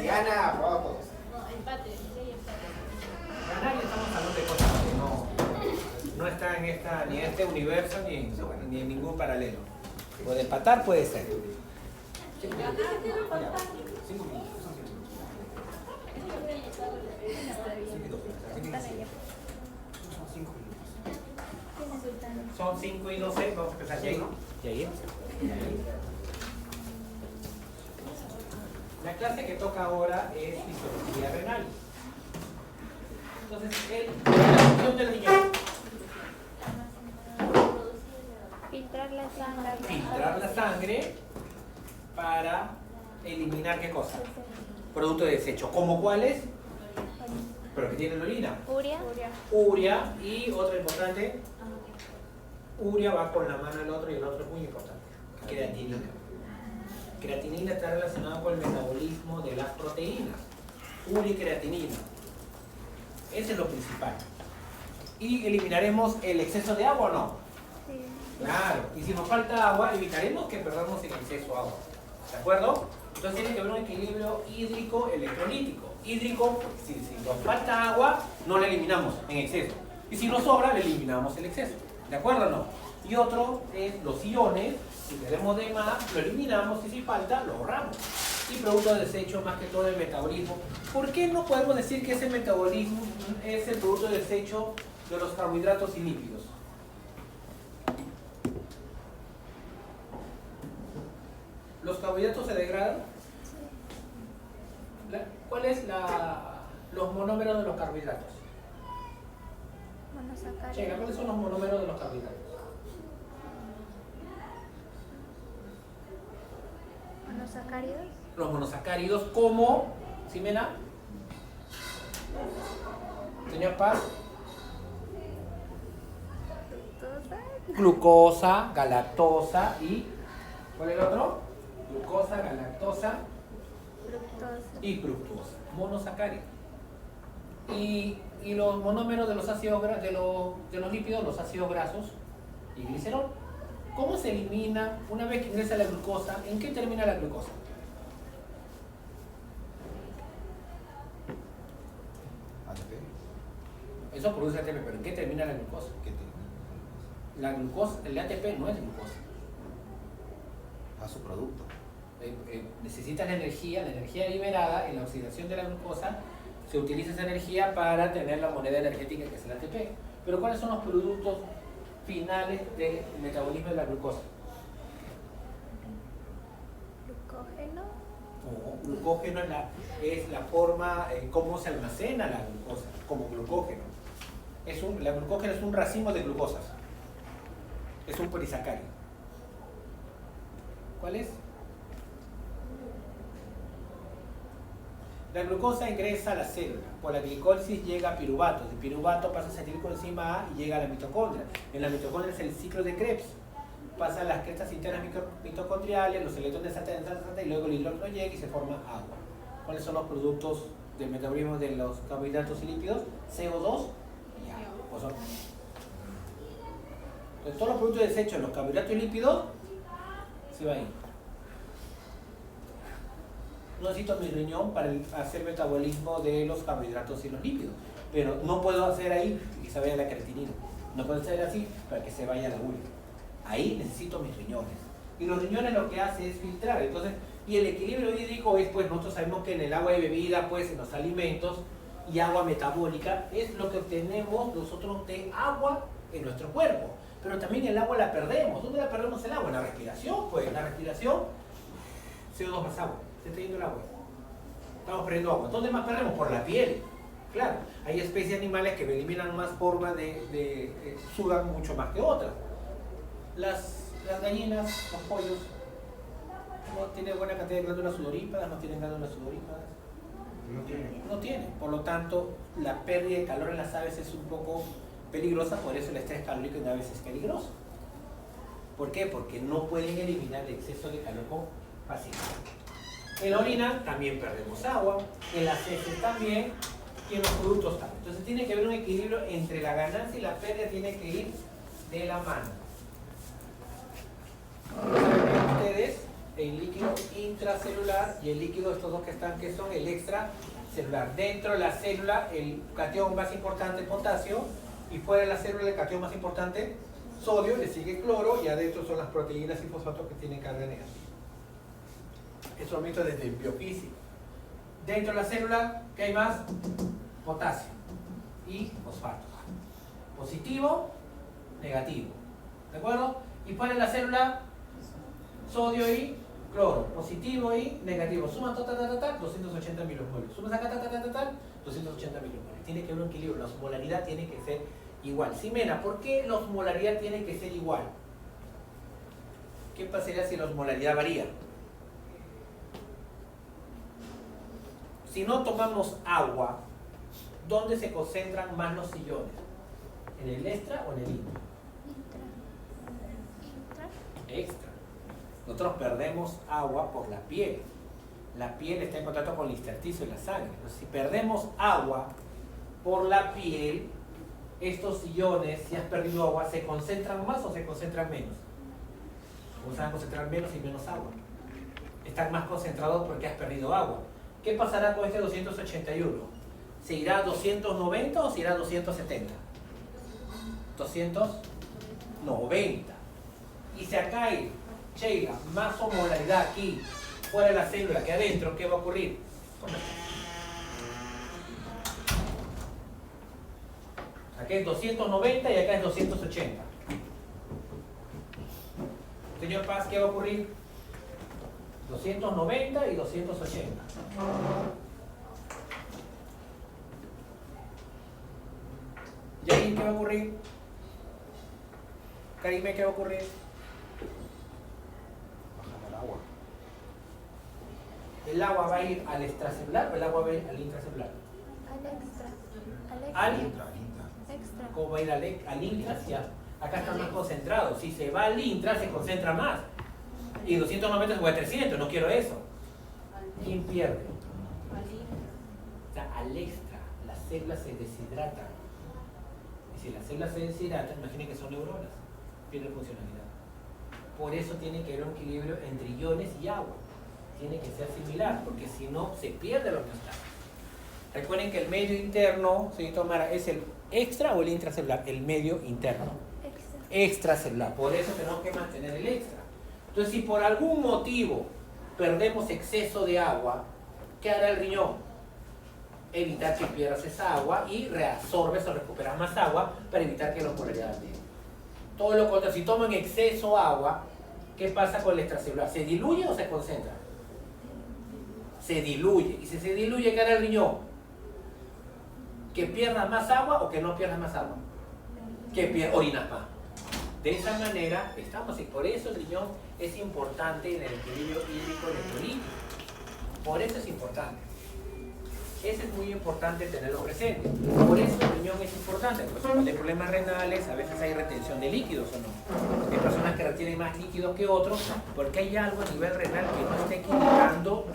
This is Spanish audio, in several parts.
gana, aprobado todos. No, empate, sí, empate. Ganar y estamos hablando de cosas que no está en esta, ni en este universo ni en ningún paralelo. Puede empatar, puede ser. 5 minutos. Ya, 5 minutos. Son 5 minutos. Son 5 minutos. Son 5 y 12, vamos a empezar ya ahí. ¿Y ahí? La clase que toca ahora es fisiología renal. Entonces, la función del riñón. Filtrar la sangre. Filtrar la sangre para eliminar ¿qué cosa? Producto de desecho. ¿Como cuáles? Pero que tienen orina. Urea. Urea y otra importante. Urea va con la mano al otro y el otro es muy importante. Creatinina. Creatinina está relacionada con el metabolismo de las proteínas. Urea y creatinina. Ese es lo principal. ¿Y eliminaremos el exceso de agua o no? Sí. Claro. Y si nos falta agua, evitaremos que perdamos en exceso agua. ¿De acuerdo? Entonces tiene que haber un equilibrio hídrico-electrolítico. Hídrico, porque si nos falta agua, no la eliminamos en exceso. Y si nos sobra, le eliminamos el exceso. ¿De acuerdo o no? Y otro es los iones. Si tenemos de más, lo eliminamos y si falta, lo ahorramos. Y producto de desecho, más que todo el metabolismo. ¿Por qué no podemos decir que ese metabolismo es el producto de desecho de los carbohidratos y lípidos? ¿Los carbohidratos se degradan? ¿Cuáles los monómeros de los carbohidratos? Checa, ¿cuáles son los monómeros de los carbohidratos? Monosacáridos. Los monosacáridos como, Ximena, señor Paz, glucosa, galactosa y ¿cuál es el otro? Glucosa, galactosa y fructosa, monosacáridos. Y los monómeros de los ácidos de los lípidos, los ácidos grasos y glicerol. ¿Cómo se elimina una vez que ingresa la glucosa? ¿En qué termina la glucosa? ATP. Eso produce ATP, pero ¿en qué termina la glucosa? ¿Qué tiene? La glucosa, el ATP no es glucosa. A su producto. Necesita la energía liberada en la oxidación de la glucosa, se utiliza esa energía para tener la moneda energética que es el ATP. Pero ¿cuáles son los productos finales del metabolismo de la glucosa? Glucógeno. Glucógeno es la forma, cómo se almacena la glucosa, como glucógeno. La glucógeno es un racimo de glucosas. Es un polisacárido. ¿Cuál es? La glucosa ingresa a la célula. Por la glicólisis llega a piruvato. De piruvato pasa a acetilcoenzima A y llega a la mitocondria. En la mitocondria es el ciclo de Krebs. Pasan las crestas internas mitocondriales, los electrones saltan y luego el hidrógeno llega y se forma agua. ¿Cuáles son los productos del metabolismo de los carbohidratos y lípidos? CO2 y agua. Entonces, todos los productos de desecho de los carbohidratos y lípidos se va ahí. No necesito mi riñón para hacer metabolismo de los carbohidratos y los lípidos, pero no puedo hacer ahí que se vaya la creatinina. No puedo hacer así para que se vaya la urea. Ahí necesito mis riñones. Y los riñones lo que hace es filtrar. Entonces, y el equilibrio hídrico es, pues nosotros sabemos que en el agua de bebida, pues en los alimentos y agua metabólica, es lo que obtenemos nosotros de agua en nuestro cuerpo. Pero también el agua la perdemos. ¿Dónde la perdemos el agua? En la respiración, pues en la respiración, CO2 más agua. Se está yendo el agua. Estamos perdiendo agua. ¿Dónde más perdemos? Por la piel. Claro, hay especies animales que eliminan más forma sudan mucho más que otras. Las gallinas, los pollos, no tienen buena cantidad de glándulas sudoríparas, no tienen glándulas sudoríparas. No tienen. Por lo tanto, la pérdida de calor en las aves es un poco peligrosa, por eso el estrés calórico en aves es peligroso. ¿Por qué? Porque no pueden eliminar el exceso de calor con facilidad. En la orina también perdemos agua, en las heces también y en los productos también. Entonces tiene que haber un equilibrio entre la ganancia y la pérdida, tiene que ir de la mano. ¿Saben ustedes el líquido intracelular y el líquido, estos dos que están, que son el extracelular. Dentro de la célula, el cation más importante, potasio, y fuera de la célula, el cation más importante, sodio, le sigue cloro, y adentro son las proteínas y fosfatos que tienen carga negativa. Eso lo he visto desde el biofísico. Dentro de la célula, ¿qué hay más? Potasio y fosfatos. Positivo, negativo. ¿De acuerdo? Y fuera de la célula, sodio y cloro. Positivo y negativo. Suman 280 milosmoles. Sumas acá 280 milosmoles. Tiene que haber un equilibrio. La osmolaridad tiene que ser igual. Ximena, ¿por qué la osmolaridad tiene que ser igual? ¿Qué pasaría si la osmolaridad varía? Si no tomamos agua, ¿dónde se concentran más los iones? ¿En el extra o en el intra? Extra. Nosotros perdemos agua por la piel. La piel está en contacto con el intersticio y la sangre. Entonces, si perdemos agua por la piel, estos iones, si has perdido agua, ¿se concentran más o se concentran menos? O se van a concentrar menos y menos agua. Están más concentrados porque has perdido agua. ¿Qué pasará con este 281? ¿Se irá a 290 o se irá a 270? 290. Y si acá hay, Sheila, más osmolaridad aquí, fuera de la célula que adentro, ¿qué va a ocurrir? Acá es 290 y acá es 280. Señor Paz, ¿qué va a ocurrir? 290 y 280. ¿Y ahí qué va a ocurrir? Karime, ¿qué va a ocurrir? Bajar el agua. ¿El agua va a ir al extracelular o el agua va a ir al intracelular? Al Al extra. ¿Cómo va a ir al intra? Ya. Acá está más concentrado. Si se va al intra, se concentra más. Y 290 se fue a 300, no quiero eso. ¿Quién pierde? O sea, al extra, las células se deshidratan. Y si las células se deshidratan, imaginen que son neuronas, pierden funcionalidad. Por eso tiene que haber un equilibrio entre iones y agua. Tiene que ser similar, porque si no, se pierde lo que está. Recuerden que el medio interno, señorita Mara, ¿es el extra o el intracelular? El medio interno. Extracelular. Por eso tenemos que mantener el extra. Entonces, si por algún motivo perdemos exceso de agua, ¿qué hará el riñón? Evitar que pierdas esa agua y reabsorbes o recuperas más agua para evitar que la osmolaridad altere. Todo lo contrario, si toman exceso agua, ¿qué pasa con el extracelular? ¿Se diluye o se concentra? Se diluye. Y si se diluye, ¿qué hará el riñón? ¿Que pierdas más agua o que no pierdas más agua? Que orinas más. De esa manera estamos, y por eso el riñón es importante en el equilibrio hídrico electrolítico. Por eso es importante. Eso es muy importante tenerlo presente. Por eso el riñón es importante, porque cuando hay problemas renales, a veces hay retención de líquidos o no. Hay personas que retienen más líquidos que otros, porque hay algo a nivel renal que no está equilibrando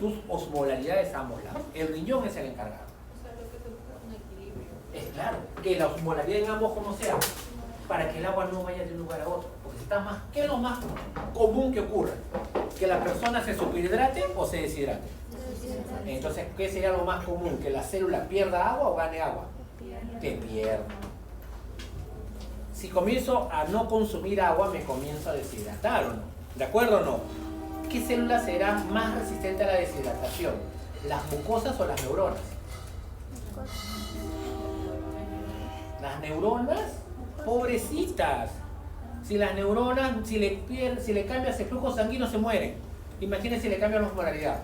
tus osmolaridades a ambos lados. El riñón es el encargado. O sea, lo que se busca es un equilibrio. Es claro, que la osmolaridad en ambos como sea, para que el agua no vaya de un lugar a otro. Porque si está más, ¿qué es lo más común que ocurra? Que la persona se superhidrate o se deshidrate. Entonces, ¿qué sería lo más común? ¿Que la célula pierda agua o gane agua? Que pierda. Si comienzo a no consumir agua, me comienzo a deshidratar, ¿o no? ¿De acuerdo o no? ¿Qué célula será más resistente a la deshidratación? ¿Las mucosas o las neuronas? Las neuronas, pobrecitas. Si las neuronas, si le cambias el flujo sanguíneo, se mueren. Imagínense si le cambian la osmolaridad.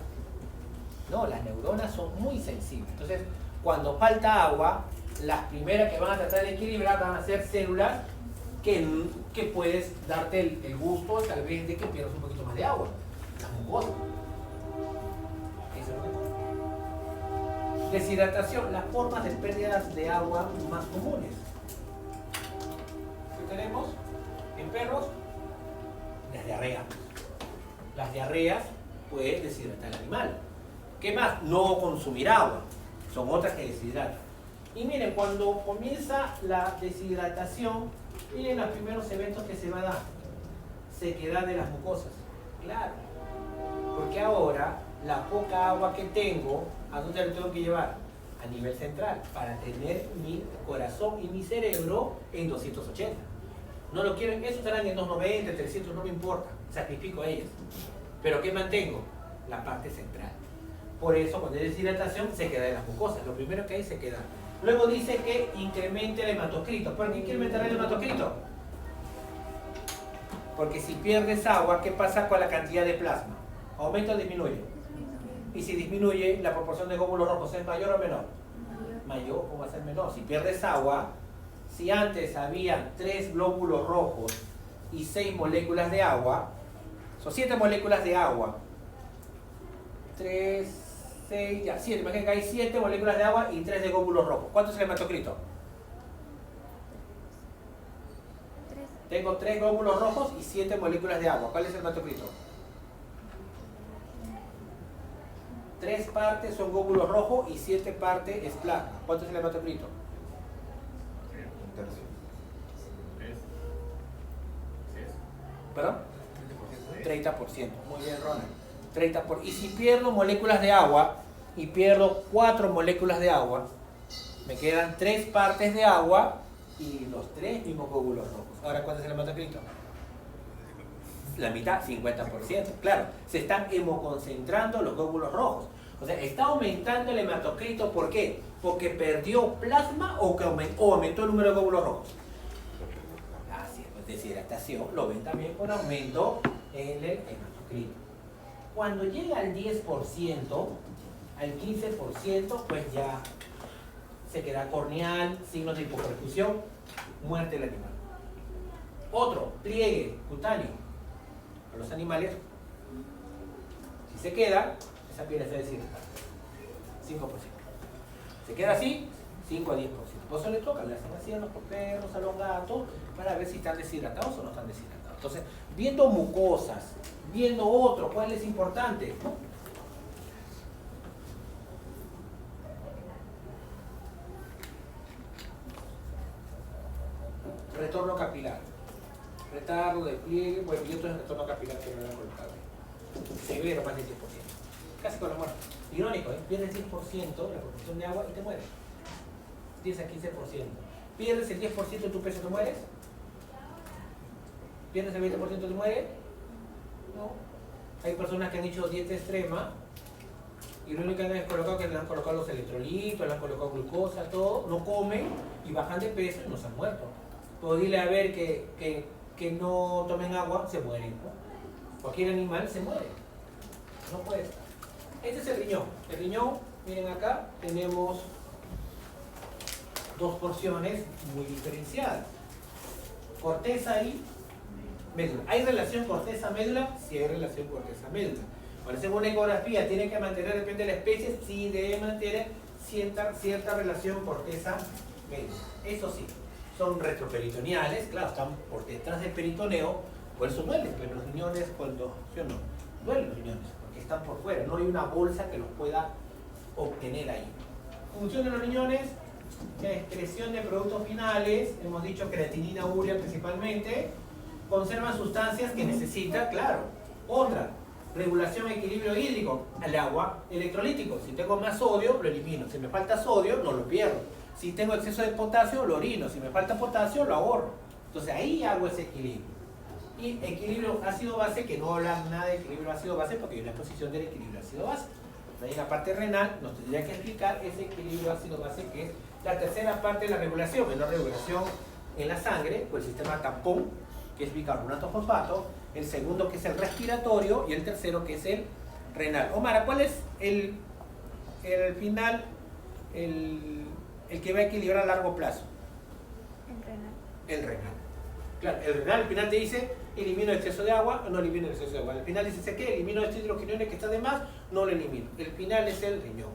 No, las neuronas son muy sensibles. Entonces, cuando falta agua, las primeras que van a tratar de equilibrar van a ser células que puedes darte el gusto tal vez de que pierdas un poquito más de agua. Las mucosas. Eso es lo que... Deshidratación, las formas de pérdidas de agua más comunes. ¿Qué tenemos? En perros, las diarreas. Las diarreas pueden deshidratar al animal. ¿Qué más? No consumir agua. Son otras que deshidratan. Y miren, cuando comienza la deshidratación, miren los primeros eventos que se va a dar. Sequedad de las mucosas. Claro. Porque ahora la poca agua que tengo, ¿a dónde la tengo que llevar? A nivel central, para tener mi corazón y mi cerebro en 280. No lo quiero, esos estarán en 290, 300, no me importa, sacrifico a ellas. Pero ¿qué mantengo? La parte central. Por eso cuando hay deshidratación se queda en las mucosas, lo primero que hay se queda. Luego dice que incremente el hematocrito. ¿Por qué incrementará el hematocrito? Porque si pierdes agua, ¿qué pasa con la cantidad de plasma? ¿Aumenta o disminuye? Y si disminuye, ¿la proporción de glóbulos rojos es mayor o menor? Mayor o va a ser menor. Si pierdes agua, si antes había 3 glóbulos rojos y 6 moléculas de agua, son 7 moléculas de agua. 3, 6, ya, 7. Imaginen que hay 7 moléculas de agua y 3 de glóbulos rojos. ¿Cuánto es el hematocrito? 3. Tengo 3 glóbulos rojos y 7 moléculas de agua. ¿Cuál es el hematocrito? 3 partes son glóbulos rojos y 7 partes es plasma. ¿Cuánto es el hematocrito? Un tercio. ¿Perdón? 30%. Muy bien, Ronald. 30%. Y si pierdo moléculas de agua y pierdo 4 moléculas de agua, me quedan 3 partes de agua y los 3 mismos glóbulos rojos. Ahora, ¿cuánto es el hematocrito? La mitad, 50%. Claro, se están hemoconcentrando los glóbulos rojos. O sea, está aumentando el hematocrito. ¿Por qué? Porque perdió plasma o aumentó el número de glóbulos rojos. Así es, pues deshidratación lo ven también por aumento en el hematocrito. Cuando llega al 10%, al 15%, pues ya se queda corneal, signos de hipoperfusión, muerte del animal. Otro, pliegue cutáneo. A los animales, si se queda, esa piel está deshidratada. 5%. Se queda así, 5 a 10%. Por eso le toca, le hacen así a los perros, a los gatos, para ver si están deshidratados o no están deshidratados. Entonces, viendo mucosas, viendo otro, ¿cuál es importante? Retorno capilar. Retardo de pliegue, bueno, y otro es el retorno capilar que me voy a colocar. Severo, más del 10%. Casi con la muerte. Irónico, ¿eh? Pierdes 10% la proporción de agua y te mueres. 10 a 15%. Pierdes el 10% de tu peso, ¿te mueres? ¿Pierdes el 20%, te mueres? No. Hay personas que han hecho dieta extrema y lo único que han colocado es que le han colocado los electrolitos, le han colocado glucosa, todo, no comen y bajan de peso y no se han muerto. Puedo dile a ver que no tomen agua, se mueren, ¿no? Cualquier animal se muere. No puede estar. Este es el riñón. El riñón, miren acá, tenemos 2 porciones muy diferenciadas. Corteza y médula. ¿Hay relación corteza-médula? Sí hay relación corteza-médula. Por eso en una ecografía tiene que mantener, depende de la especie, sí debe mantener cierta relación corteza-médula. Eso sí, son retroperitoneales, claro, están por detrás del peritoneo, por eso duelen, pero los riñones cuando, ¿sí o no? Duelen los riñones, porque están por fuera, no hay una bolsa que los pueda obtener ahí. Función de los riñones, la excreción de productos finales, hemos dicho creatinina, urea principalmente, conservan sustancias que necesita, claro. Otra, regulación, equilibrio hídrico, el agua, electrolítico. Si tengo más sodio, lo elimino. Si me falta sodio, no lo pierdo. Si tengo exceso de potasio, lo orino. Si me falta potasio, lo ahorro. Entonces ahí hago ese equilibrio. Y equilibrio ácido-base, que no hablan nada de equilibrio ácido-base porque hay una exposición del equilibrio ácido-base. Ahí en la parte renal nos tendría que explicar ese equilibrio ácido-base, que es la tercera parte de la regulación. Es la regulación en la sangre, por el sistema tampón, que es bicarbonato fosfato. El segundo, que es el respiratorio. Y el tercero, que es el renal. Omar, ¿cuál es el final, el que va a equilibrar a largo plazo? El renal. El renal. Claro, el renal al final te dice, elimino el exceso de agua o no elimino el exceso de agua. Al final dice, ¿qué? Elimino este hidroquinone que está de más, no lo elimino. El final es el riñón.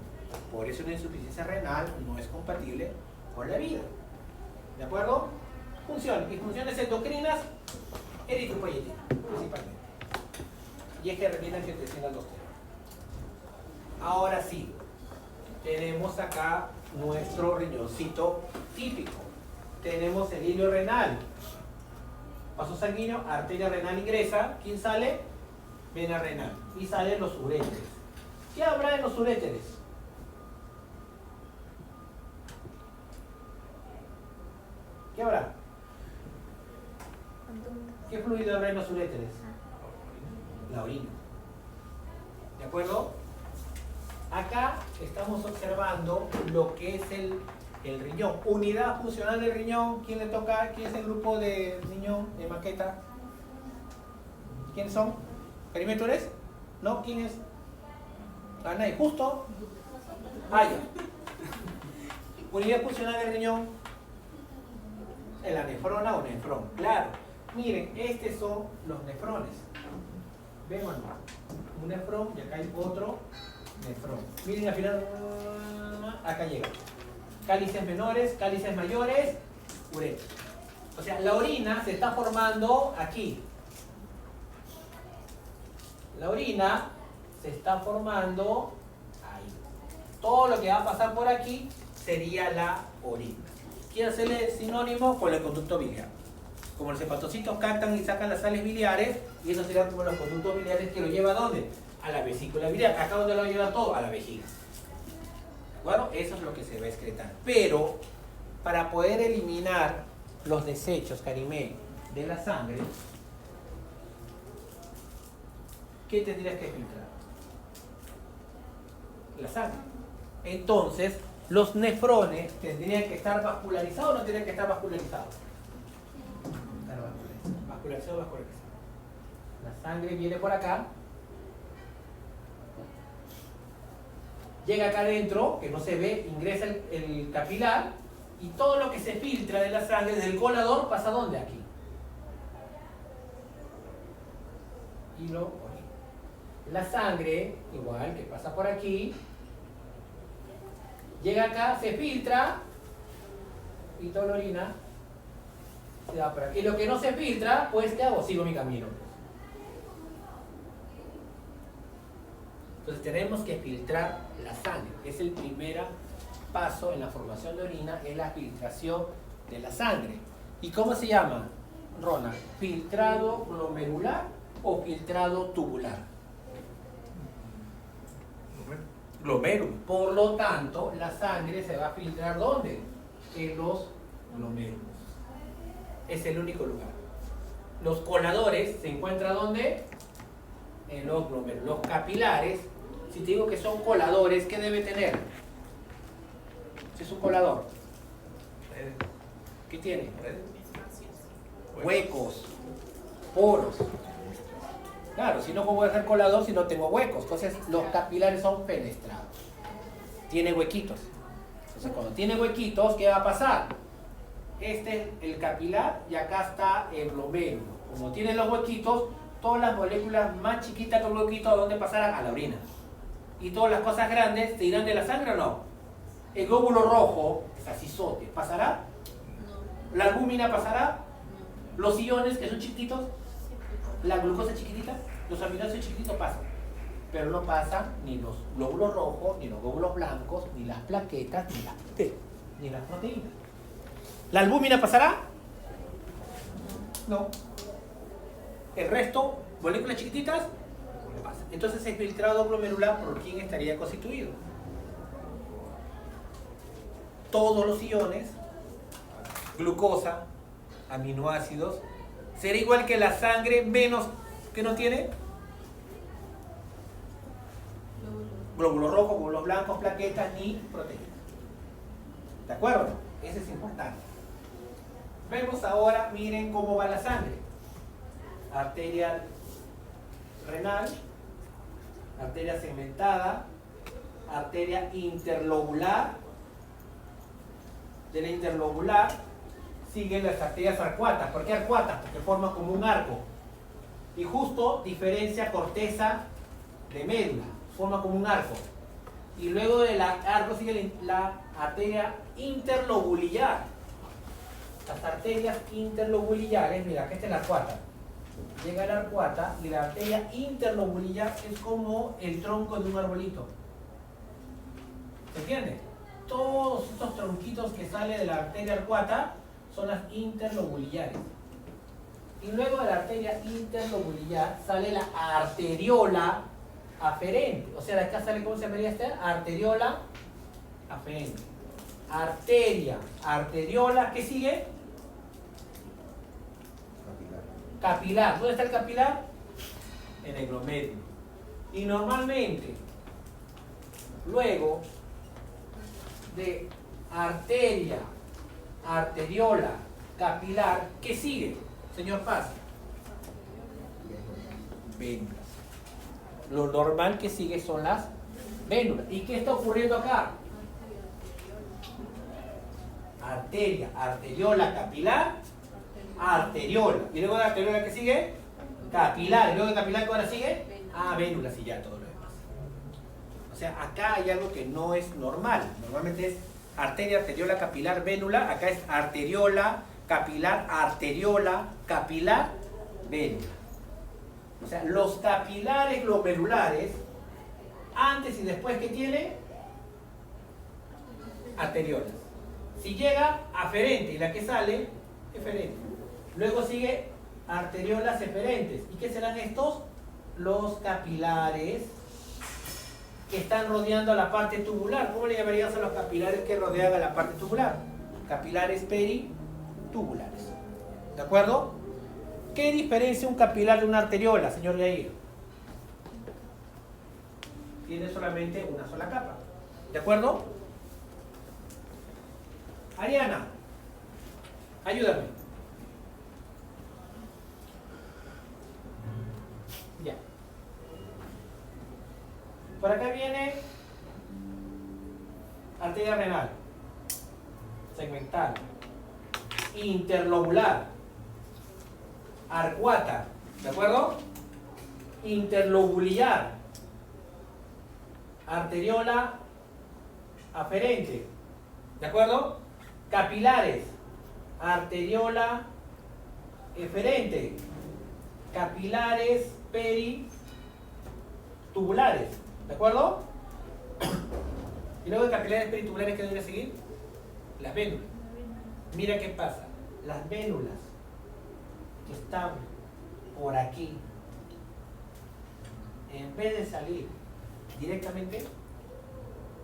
Por eso una insuficiencia renal no es compatible con la vida. ¿De acuerdo? Función. Y funciones endocrinas, eritropoyetina, principalmente. Y es que renina angiotensina aldosterona. Ahora sí, tenemos acá nuestro riñoncito típico. Tenemos el hilo renal. Vaso sanguíneo, arteria renal ingresa. ¿Quién sale? vena renal y salen los uréteres. ¿Qué habrá en los uréteres? ¿Qué habrá? Conducto. ¿Qué fluido habrá en los uréteres? La orina. ¿De acuerdo? Acá estamos observando lo que es el riñón. Unidad funcional del riñón. ¿Quién le toca? ¿Quién es el grupo de riñón de maqueta? ¿Quiénes son? ¿Perímetro eres? ¿No? ¿Quién es? Ah, nadie. ¿Justo? Ah, ya. Unidad funcional del riñón. La nefrona o nefrón. Claro. Miren, estos son los nefrones. Vemos un nefrón y acá hay otro nefrón. Miren al final, acá llega. Cálices menores, cálices mayores, uretra. O sea, la orina se está formando aquí. La orina se está formando ahí. Todo lo que va a pasar por aquí sería la orina. Quiero hacerle sinónimo con el conducto biliar. Como los hepatocitos captan y sacan las sales biliares, y eso sería como los conductos biliares que lo lleva ¿a dónde? A la vesícula biliar. ¿Acá donde lo lleva todo? A la vejiga. Bueno, eso es lo que se va a excretar. Pero, para poder eliminar los desechos, Karimé, de la sangre, ¿qué tendrías que filtrar? La sangre. Entonces, los nefrones tendrían que estar vascularizados o no tendrían que estar vascularizados. Vascularizado, vascularizado. La sangre viene por acá, llega acá adentro, que no se ve, ingresa el capilar, y todo lo que se filtra de la sangre del colador pasa ¿a dónde? Aquí. Y la sangre, igual que pasa por aquí, llega acá, se filtra, y toda la orina se va por aquí. Y lo que no se filtra, pues ¿qué hago? Sigo mi camino. Entonces tenemos que filtrar la sangre. Es el primer paso en la formación de orina, es la filtración de la sangre. ¿Y cómo se llama, Ronald? ¿Filtrado glomerular o filtrado tubular? Glomérulo. Por lo tanto, la sangre se va a filtrar ¿dónde? En los glomérulos. Es el único lugar. Los coladores se encuentran ¿dónde? En los glomérulos. Los capilares, si te digo que son coladores, ¿qué debe tener? Si es un colador, ¿qué tiene? Huecos, poros. Claro, si no, ¿cómo voy a ser colador si no tengo huecos? Entonces, los capilares son fenestrados. Tiene huequitos. Entonces, cuando tiene huequitos, ¿qué va a pasar? Este es el capilar y acá está el glomérulo. Como tiene los huequitos, todas las moléculas más chiquitas que el huequito, ¿a dónde pasarán? A la orina. Y todas las cosas grandes, ¿se irán de la sangre o no? El glóbulo rojo, es asisote, ¿pasará? No. ¿La albúmina pasará? No. Los iones, que son chiquititos, la glucosa chiquitita, los aminoácidos chiquititos pasan. Pero no pasan ni los glóbulos rojos, ni los glóbulos blancos, ni las plaquetas, ni las proteínas. ¿La albúmina pasará? No. El resto, moléculas chiquititas, no pasa. Entonces el filtrado glomerular, ¿por quién estaría constituido? Todos los iones, glucosa, aminoácidos, ¿será igual que la sangre menos que no tiene? Glóbulos rojos, glóbulos blancos, plaquetas ni proteínas. ¿De acuerdo? Eso es importante. Vemos ahora, miren cómo va la sangre. Arteria renal, arteria segmentada, arteria interlobular. De la interlobular siguen las arterias arcuatas. ¿Por qué arcuatas? Porque forman como un arco. Y justo diferencia corteza de médula. Forma como un arco. Y luego del arco sigue la arteria interlobular. Las arterias interlobuliares, mira, que esta es la arcuata. Llega la arcuata y la arteria interlobular es como el tronco de un arbolito. ¿Se entiende? Todos estos tronquitos que salen de la arteria arcuata son las interlobulares. Y luego de la arteria interlobular sale la arteriola aferente. O sea, de acá sale, ¿cómo se llamaría esta? Arteriola aferente. Arteria, arteriola, ¿qué sigue? Capilar. ¿Dónde está el capilar? En el glomérulo. Y normalmente, luego de arteria, arteriola, capilar, ¿qué sigue, señor Paz? Vénulas. Lo normal que sigue son las vénulas. ¿Y qué está ocurriendo acá? Arteria, arteriola, capilar, arteriola. ¿Y luego de arteriola qué sigue? Capilar. ¿Y luego de capilar qué ahora sigue? Ah, vénulas y ya todo lo demás. O sea, acá hay algo que no es normal. Normalmente es arteria, arteriola, capilar, vénula. Acá es arteriola, capilar, vénula. O sea, los capilares glomerulares, antes y después que tiene, arteriolas. Si llega aferente y la que sale, eferente. Luego sigue arteriolas eferentes. ¿Y qué serán estos? Los capilares que están rodeando a la parte tubular. ¿Cómo le llamarías a los capilares que rodean a la parte tubular? Capilares peritubulares. ¿De acuerdo? ¿Qué diferencia un capilar de una arteriola, señor Yair? Tiene solamente una sola capa. ¿De acuerdo? Ariana, ayúdame. Ya. Por acá viene arteria renal, segmental, interlobular, arcuata, ¿de acuerdo? Interlobular, arteriola aferente, ¿de acuerdo? Capilares, arteriola eferente, capilares peritubulares, ¿de acuerdo? Y luego de capilares peritubulares, ¿qué debe seguir? Las vénulas. Mira qué pasa, las vénulas que están por aquí, en vez de salir directamente,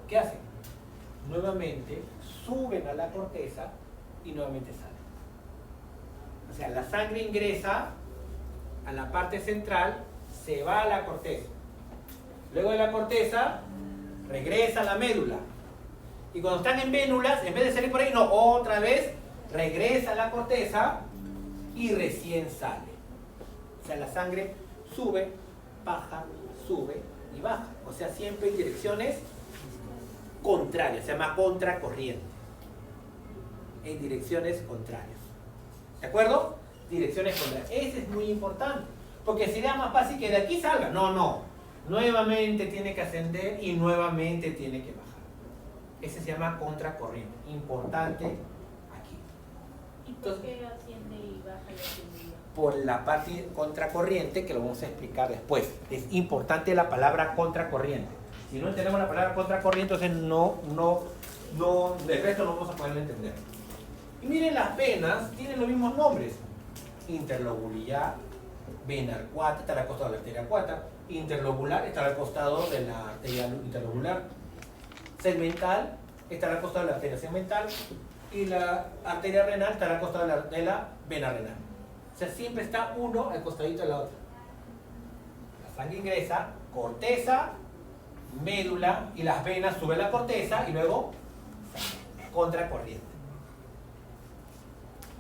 ¿qué hacen? Nuevamente suben a la corteza y nuevamente salen. O sea, la sangre ingresa a la parte central, se va a la corteza. Luego de la corteza, regresa a la médula. Y cuando están en vénulas, en vez de salir por ahí, no, otra vez regresa a la corteza y recién sale. O sea, la sangre sube, baja, sube y baja. O sea, siempre en direcciones contrarias, se llama contracorriente. En direcciones contrarias. ¿De acuerdo? Direcciones contrarias. Ese es muy importante. Porque sería más fácil que de aquí salga. No, no. Nuevamente tiene que ascender y nuevamente tiene que bajar. Ese se llama contracorriente. Importante aquí. ¿Y por qué asciende y baja y asciende y baja? Por la parte contracorriente, que lo vamos a explicar después. Es importante la palabra contracorriente. Si no entendemos la palabra contracorriente, entonces del resto no vamos a poder entender. Y miren, las venas tienen los mismos nombres. Interlobular, vena arcuata, está al costado de la arteria arcuata. Interlobular está al costado de la arteria interlobular. Segmental está al costado de la arteria segmental. Y la arteria renal está al costado de la vena renal. O sea, siempre está uno al costadito de la otra. La sangre ingresa, corteza, médula, y las venas suben la corteza y luego contracorriente.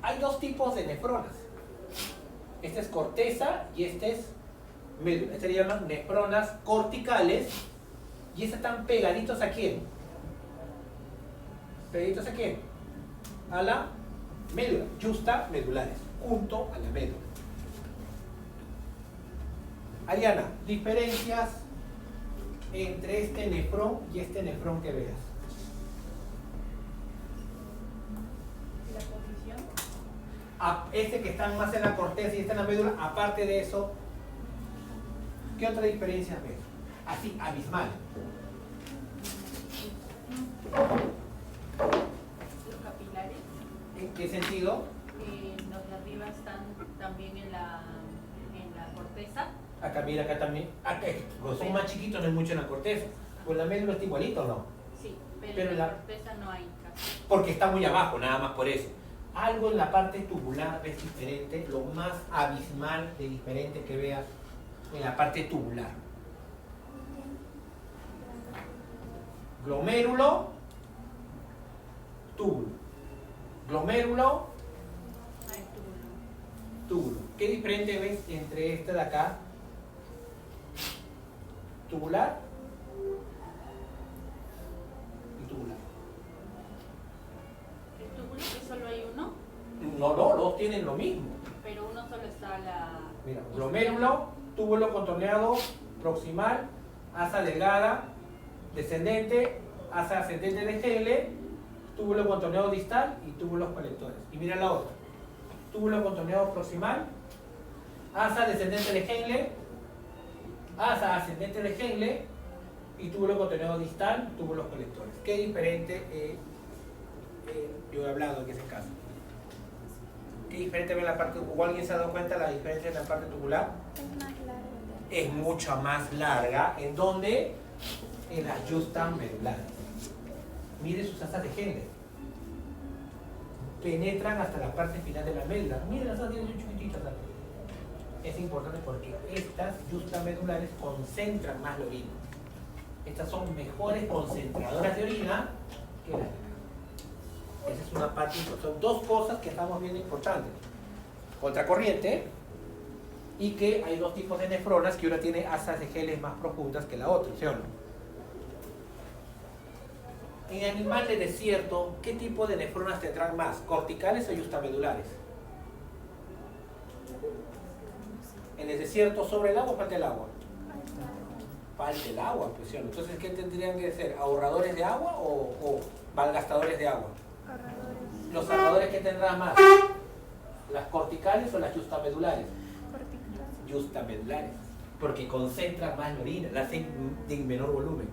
Hay dos tipos de nefronas. Esta es corteza y esta es médula. Estas se llaman nefronas corticales y estas están pegaditos ¿a quién? ¿Pegaditos a quién? A la médula, justa medulares, junto a la médula. Ariana, diferencias entre este nefrón y este nefrón que veas. ¿La posición? Este que está más en la corteza y está en la médula, aparte de eso, ¿qué otra diferencia ves? Así, abismal. Los capilares, ¿En qué sentido? los de arriba están también en mira acá también. Acá, cuando son más chiquitos no hay mucho en la corteza. Pues la médula está igualito, ¿no? Sí, Pero pero en la- la corteza no hay casi. Porque está muy abajo, nada más por eso. Algo en la parte tubular es diferente, lo más abismal de diferente que veas en la parte tubular. Glomérulo, túbulo. Glomérulo, Hay túbulo. túbulo. ¿Qué diferente ves entre este de acá? Tubular y tubular. El túbulo que solo hay uno, No, no, los tienen lo mismo. pero uno solo está a la... Mira, glomérulo, túbulo contorneado, proximal, asa delgada, descendente, asa ascendente de Henle, túbulo contorneado distal y túbulos colectores. Y mira la otra. Túbulo contorneado proximal, asa descendente de Henle, asa ascendente de Henle y túbulo contorneado distal, túbulos colectores. ¿Qué diferente yo he hablado en ese caso? ¿Qué diferente ve en la parte? ¿O alguien se ha dado cuenta de la diferencia en la parte tubular? Es más largo. Es mucho más larga. ¿En dónde? En las justas medulares. Mire sus asas de Henle. Penetran hasta la parte final de la médula. Mire las asas tienen chiquititas. Es importante porque estas justas medulares concentran más la orina. Estas son mejores concentradoras de orina que las demás. Esa es una parte importante. Son dos cosas que estamos viendo importantes. Contracorriente y que hay dos tipos de nefronas, que una tiene asas de geles más profundas que la otra, ¿sí o no? En animales de desierto, ¿qué tipo de nefronas tendrán más? ¿Corticales o justamedulares? En el desierto, ¿sobre el agua o falta el agua? Falta el agua, pues, ¿sí o no? Entonces, ¿qué tendrían que ser? ¿Ahorradores de agua o malgastadores de agua? Ahorradores. ¿Los ahorradores qué tendrán más? ¿Las corticales o las justamedulares? Corticales. Justamedulares, porque concentran más la orina, la hacen en menor volumen.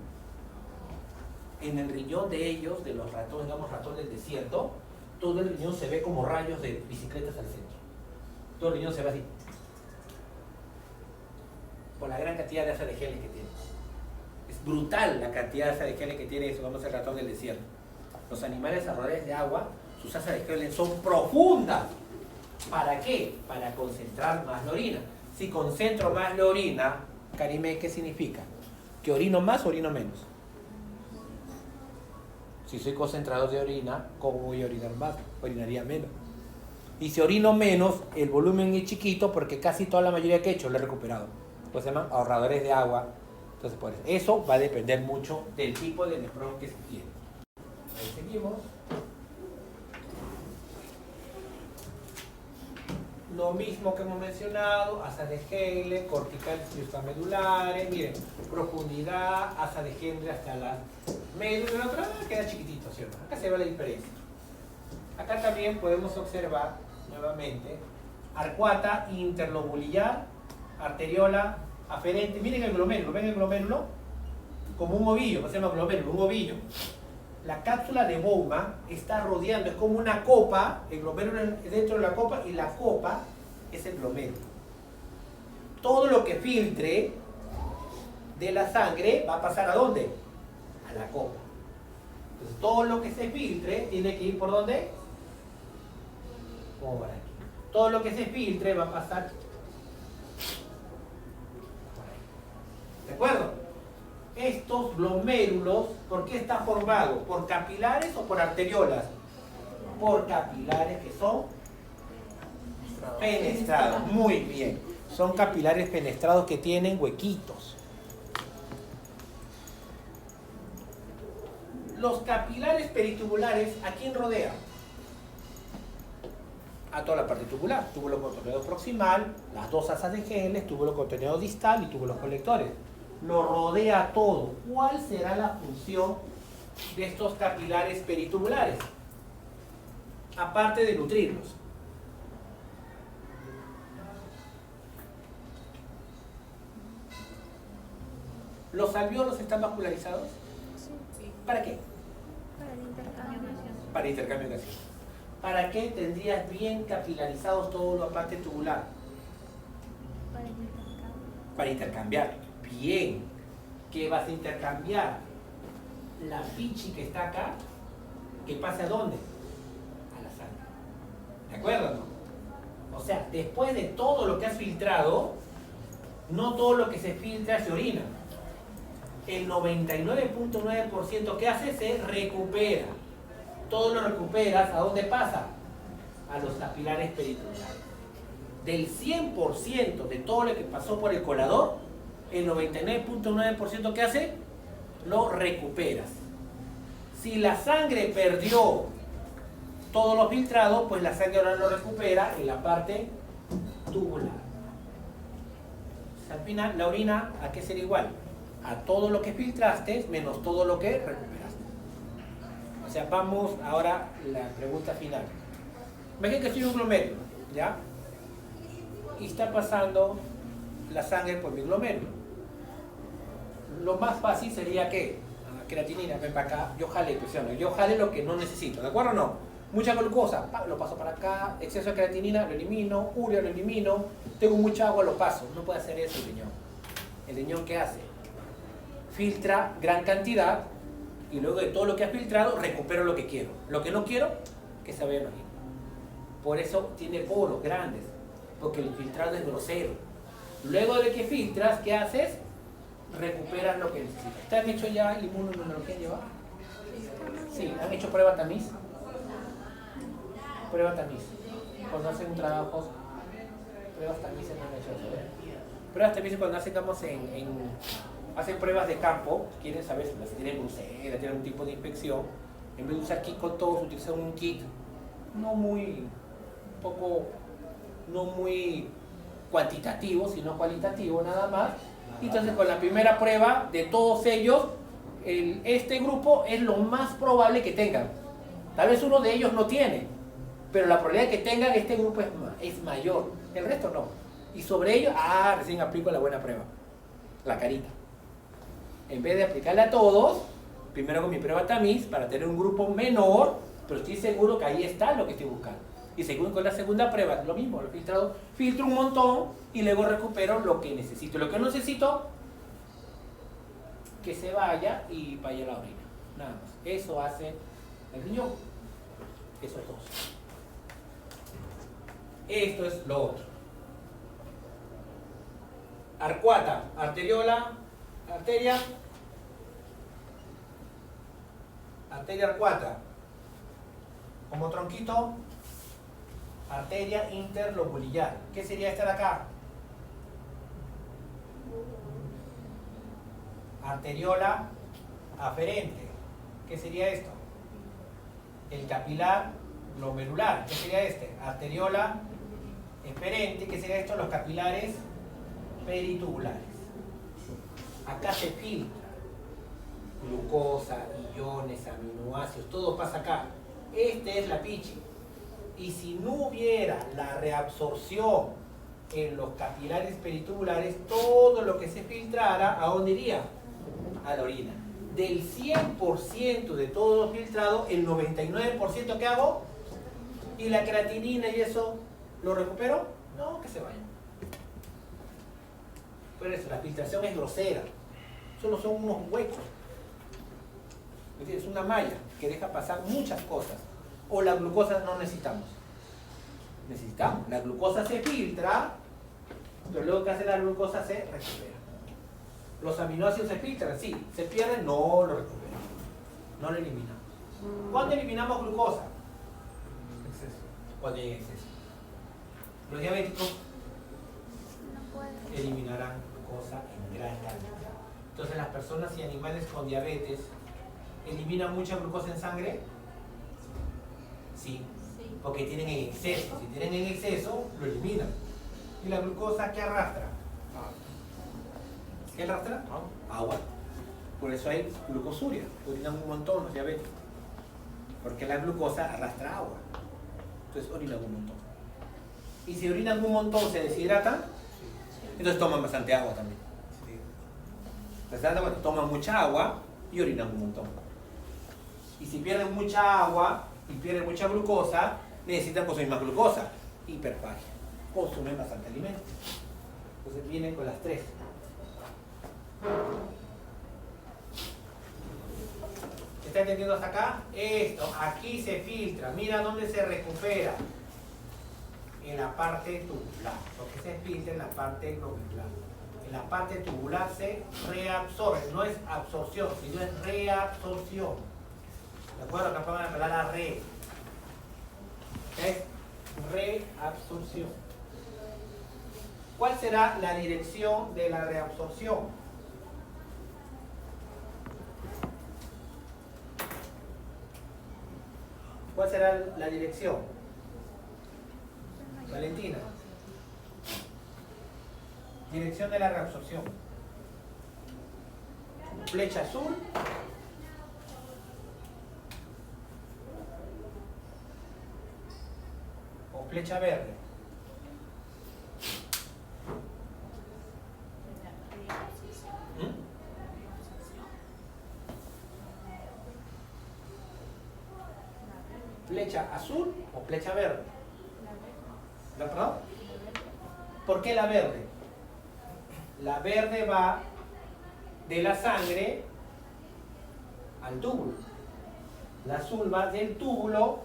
En el riñón de ellos, de los ratones, digamos ratón del desierto, todo el riñón se ve como rayos de bicicletas al centro. Todo el riñón se ve así, por la gran cantidad de asa de geles que tiene. Es brutal la cantidad de asa de geles que tiene eso, vamos el ratón del desierto. Los animales ahorradores de agua, sus asas de geles son profundas. ¿Para qué? Para concentrar más la orina. Si concentro más la orina, Karime, ¿qué significa? ¿Que orino más o orino menos? Si soy concentrador de orina, ¿cómo voy a orinar más? Orinaría menos. Y si orino menos, el volumen es chiquito porque casi toda la mayoría que he hecho lo he recuperado. Pues se llaman ahorradores de agua. Entonces, por eso va a depender mucho del tipo de nefrón que se tiene. Ahí seguimos. Lo mismo que hemos mencionado, asa de Henle, corticales y justamedulares, miren, profundidad, asa de Henle hasta la médula, la otra queda chiquitito, ¿cierto? Acá se ve la diferencia. Acá también podemos observar, nuevamente, arcuata interlobulillar, arteriola aferente. Miren el glomérulo, ¿ven el glomérulo? Como un ovillo, se llama glomérulo, un ovillo. La cápsula de Bowman está rodeando, es como una copa, el glomérulo es dentro de la copa y la copa es el glomérulo. Todo lo que filtre de la sangre va a pasar ¿a dónde? A la copa. Entonces todo lo que se filtre tiene que ir ¿por dónde? Por aquí. Todo lo que se filtre va a pasar por ahí. ¿De acuerdo? Estos glomérulos, ¿por qué están formados? ¿Por capilares o por arteriolas? Por capilares que son fenestrados. Muy bien. Son capilares fenestrados que tienen huequitos. Los capilares peritubulares, ¿a quién rodean? A toda la parte tubular. Túbulo contorneado proximal, las dos asas de Henle, túbulo contorneado distal y túbulos colectores. Lo rodea todo. ¿Cuál será la función de estos capilares peritubulares? Aparte de nutrirlos. ¿Los alvéolos están vascularizados? Sí. ¿Para qué? Para el intercambio. Para intercambio gaseoso. ¿Para qué tendrías bien capilarizados todo la parte tubular? Para el intercambio. Para intercambiar. Bien. ¿Qué vas a intercambiar? La pichi que está acá, ¿que pase a dónde? A la sangre. ¿De acuerdo o no? O sea, después de todo lo que has filtrado, no todo lo que se filtra se orina. El 99.9% que hace se recupera. Todo lo recuperas, ¿a dónde pasa? A los capilares peritoneales. Del 100% de todo lo que pasó por el colador, el 99.9% que hace, lo recuperas. Si la sangre perdió todo lo filtrado, pues la sangre ahora lo recupera en la parte tubular. Al final, la orina, ¿a qué será igual? A todo lo que filtraste menos todo lo que recuperaste. O sea, vamos ahora a la pregunta final. Imaginen que estoy en un glomérulo, ¿ya? Y está pasando la sangre por mi glomérulo. Lo más fácil sería que, creatinina, ven para acá, yo jale, presiono, yo jale lo que no necesito, ¿de acuerdo o no? Mucha glucosa, lo paso para acá, exceso de creatinina, lo elimino, urea lo elimino, tengo mucha agua, lo paso. No puede hacer eso el riñón. ¿El riñón qué hace? Filtra gran cantidad y luego de todo lo que ha filtrado, recupero lo que quiero. Lo que no quiero, que se vaya a orina. Por eso tiene poros grandes, porque el filtrado es grosero. Luego de que filtras, ¿qué haces? Recuperas lo que necesitas. ¿Te han hecho ya el inmunoinmunología llevado? Sí, ¿han hecho prueba tamiz? Prueba tamiz. Cuando hacen trabajos, pruebas tamices no han hecho eso, ¿eh? Pruebas tamices cuando hacen pruebas de campo, quieren saber si tienen brucela, tienen algún tipo de infección. En vez de usar kit con todos, utilizan un kit no muy cuantitativo, sino cualitativo nada más. Y entonces con la primera prueba de todos ellos, este grupo es lo más probable que tengan. Tal vez uno de ellos no tiene, pero la probabilidad de que tengan este grupo es mayor. El resto no. Y sobre ello, recién aplico la buena prueba, la carita. En vez de aplicarla a todos, primero con mi prueba tamiz para tener un grupo menor, pero estoy seguro que ahí está lo que estoy buscando. Y según con la segunda prueba, lo mismo, lo filtrado, filtro un montón y luego recupero lo que necesito. Lo que no necesito, que se vaya y vaya a la orina. Nada más. Eso hace el riñón. Esos dos. Esto es lo otro. Arcuata, arteriola, arteria arcuata. Como tronquito, arteria interlobular. ¿Qué sería esta de acá? Arteriola aferente. ¿Qué sería esto? El capilar glomerular. ¿Qué sería este? Arteriola eferente. ¿Qué sería esto? Los capilares peritubulares. Acá se filtra glucosa, iones, aminoácidos, todo pasa acá. Este es la pichi. Y si no hubiera la reabsorción en los capilares peritubulares, todo lo que se filtrara, ¿a dónde iría? A la orina. Del 100% de todo lo filtrado, el 99% ¿qué hago? ¿Y la creatinina y eso lo recupero? No, que se vaya. Por eso, la filtración es grosera. Solo son unos huecos. Es una malla que deja pasar muchas cosas. O la glucosa no necesitamos. Necesitamos. La glucosa se filtra, pero luego que hace la glucosa se recupera. Los aminoácidos se filtran, sí. Se pierden, no lo recuperamos. No lo eliminamos. ¿Cuándo eliminamos glucosa? Exceso. Cuando hay exceso. Los diabéticos eliminarán glucosa en gran cantidad. Entonces las personas y animales con diabetes eliminan mucha glucosa en sangre. Sí, porque tienen en exceso. Si tienen en exceso, lo eliminan. ¿Y la glucosa qué arrastra? ¿Qué arrastra? Agua. Por eso hay glucosuria. Orinan un montón los diabéticos. Porque la glucosa arrastra agua. Entonces orinan un montón. Y si orinan un montón, ¿se deshidratan? Entonces toman bastante agua también. Bueno, toman mucha agua y orinan un montón. Y si pierden mucha agua y pierden mucha glucosa, necesitan consumir más glucosa. Hiperfagia. Consumen bastante alimento. Entonces vienen con las tres. ¿Está entendiendo hasta acá? Esto, aquí se filtra. Mira dónde se recupera. En la parte tubular. Lo que se filtra en la parte glomerular. En la parte tubular se reabsorbe. No es absorción, sino es reabsorción. ¿De acuerdo? Acá pongan la palabra re. Es reabsorción. ¿Cuál será la dirección de la reabsorción? ¿Cuál será la dirección? Valentina. Dirección de la reabsorción. Flecha azul. O flecha verde. ¿Flecha azul o flecha verde? ¿La perdón? ¿Por qué la verde? La verde va de la sangre al túbulo. La azul va del túbulo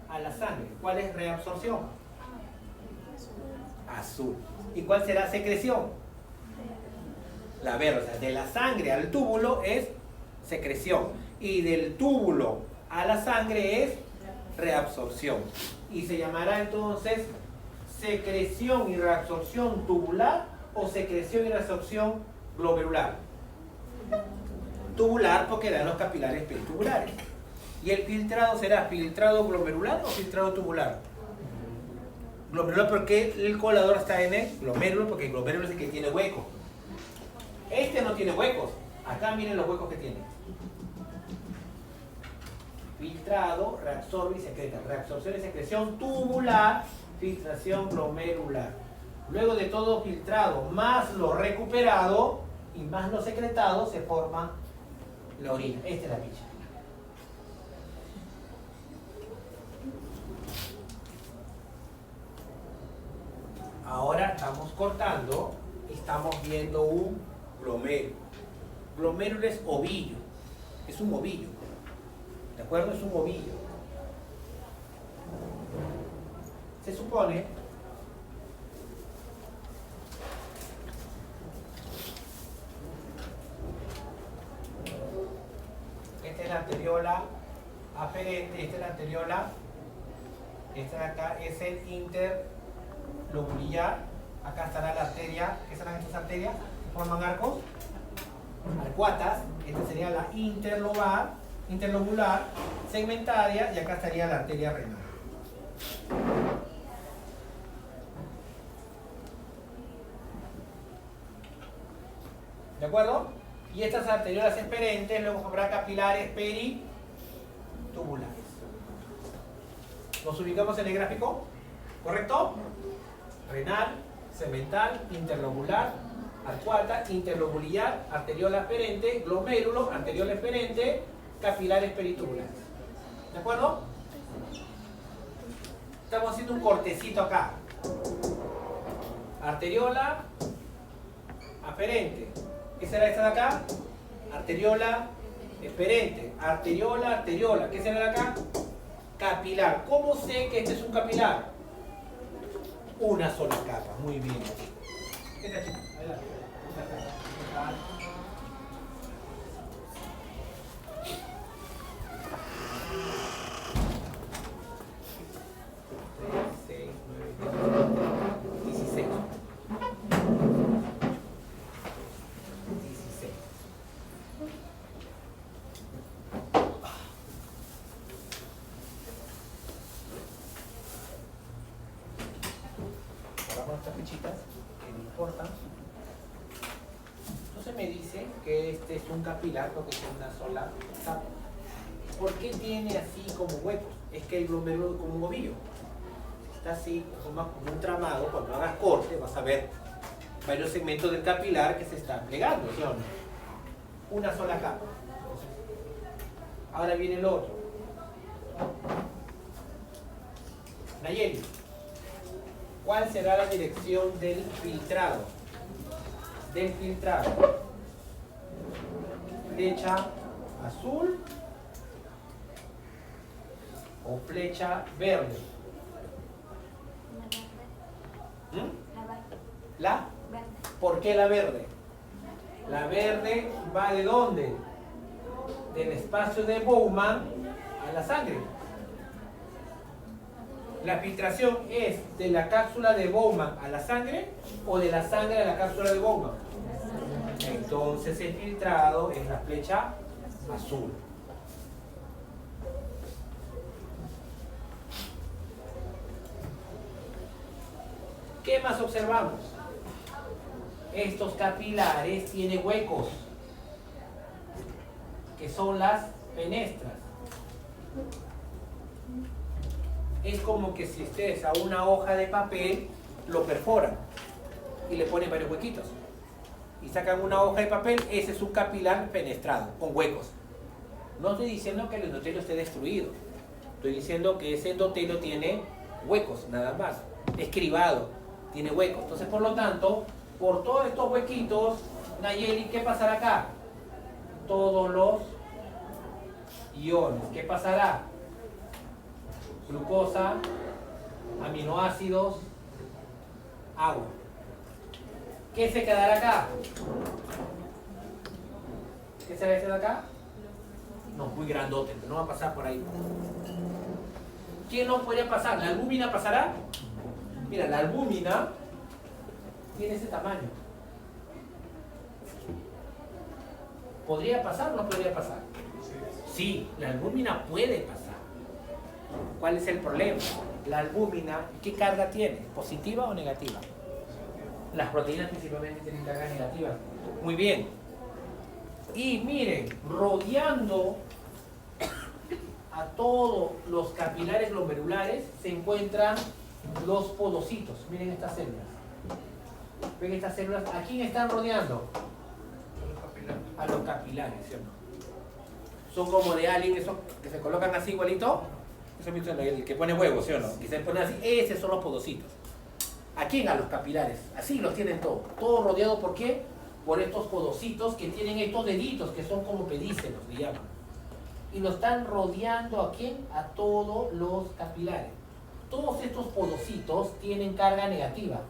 a la sangre. ¿Cuál es reabsorción? Azul. ¿Y cuál será secreción? La verde. O sea, de la sangre al túbulo es secreción. Y del túbulo a la sangre es reabsorción. Y se llamará entonces secreción y reabsorción tubular o secreción y reabsorción glomerular. Tubular porque dan los capilares peritubulares. ¿Y el filtrado será filtrado glomerular o filtrado tubular? Glomerular porque el colador está en el glomérulo, porque el glomérulo es el que tiene huecos. Este no tiene huecos. Acá miren los huecos que tiene. Filtrado, reabsorbe y secreta. Reabsorción y secreción tubular, filtración glomerular. Luego de todo filtrado más lo recuperado y más lo secretado se forma la orina. Esta es la picha. Ahora estamos cortando y estamos viendo un glomérulo. Glomérulo es ovillo. Es un ovillo. ¿De acuerdo? Es un ovillo. Se supone que esta es la arteriola aferente, esta es la arteriola, esta de acá es el interlobular, acá estará la arteria. ¿Qué serán estas arterias? Forman arcos, arcuatas. Esta sería la interlobular, segmentaria, y acá estaría la arteria renal. ¿De acuerdo? Y estas arteriolas esperentes, luego habrá capilares peritubulares. ¿Nos ubicamos en el gráfico? ¿Correcto? Renal, segmental, interlobular, arcuata, interlobular, arteriola esperente, glomérulo, arteriola esperente, capilares peritubulares. ¿De acuerdo? Estamos haciendo un cortecito acá. Arteriola aferente. ¿Qué será esta de acá? Arteriola esperente. Arteriola, arteriola. ¿Qué será de acá? Capilar. ¿Cómo sé que este es un capilar? Una sola capa. Muy bien. ¿Qué tal, chicos? Adelante. Estas fichitas que me importan. Entonces me dice que este es un capilar porque es una sola capa. ¿Por qué tiene así como huecos? Es que el glomérulo es como un ovillo. Está así, forma como un tramado. Cuando hagas corte vas a ver varios segmentos del capilar que se están plegando, ¿sí o no? Una sola capa. Entonces, ahora viene el otro. Nayeli, ¿cuál será la dirección del filtrado? Del filtrado. flecha azul o flecha verde. ¿La? ¿Por qué la verde? La verde va ¿de dónde? Del espacio de Bowman a la sangre. ¿La filtración es de la cápsula de Bowman a la sangre o de la sangre a la cápsula de Bowman? Entonces el filtrado es la flecha azul. ¿Qué más observamos? Estos capilares tienen huecos, que son las fenestras. Es como que si ustedes a una hoja de papel lo perforan y le ponen varios huequitos. Y sacan una hoja de papel, ese es un capilar fenestrado, con huecos. No estoy diciendo que el endotelios esté destruido. Estoy diciendo que ese endotelios tiene huecos, nada más. Es cribado, tiene huecos. Entonces, por lo tanto, por todos estos huequitos, Nayeli, ¿qué pasará acá? Todos los iones. ¿Qué pasará? Glucosa, aminoácidos, agua. ¿Qué se quedará acá? ¿Qué se va a hacer acá? No, muy grandote, no va a pasar por ahí. ¿Qué no podría pasar? ¿La albúmina pasará? Mira, la albúmina tiene ese tamaño. ¿Podría pasar o no podría pasar? Sí, la albúmina puede pasar. ¿Cuál es el problema? La albúmina, ¿qué carga tiene? ¿Positiva o negativa? Las proteínas principalmente tienen carga negativa. Muy bien. Y miren, rodeando a todos los capilares glomerulares se encuentran los podocitos. Miren estas células. ¿Ven estas células? ¿A quién están rodeando? A los capilares, ¿sí o no? Son como de alien, esos que se colocan así igualito. Eso es el que pone huevos, ¿sí o no? Que se ponen así, esos son los podocitos. ¿A quién? A los capilares. Así los tienen todos. Todo rodeado, ¿por qué? Por estos podocitos que tienen estos deditos, que son como pedícelos, le llaman. Y lo están rodeando ¿a quién? A todos los capilares. Todos estos podocitos tienen carga negativa.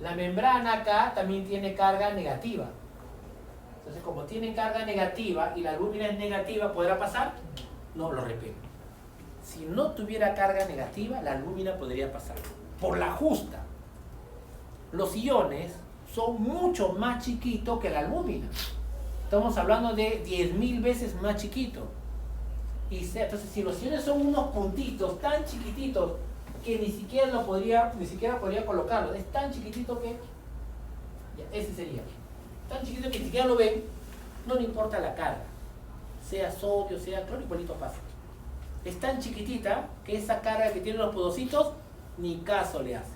La membrana acá también tiene carga negativa. Entonces, como tienen carga negativa y la albúmina es negativa, ¿podrá pasar? No, lo repito. Si no tuviera carga negativa, la albúmina podría pasar. Por la justa. Los iones son mucho más chiquitos que la albúmina. Estamos hablando de 10.000 veces más chiquito. Entonces, si los iones son unos puntitos tan chiquititos que ni siquiera podría colocarlo, es tan chiquitito que ya, ese sería. Tan chiquito que ni siquiera lo ven, no le importa la carga. Sea sodio, sea cloro, igualito pasa. Es tan chiquitita que esa carga que tienen los podocitos ni caso le hace.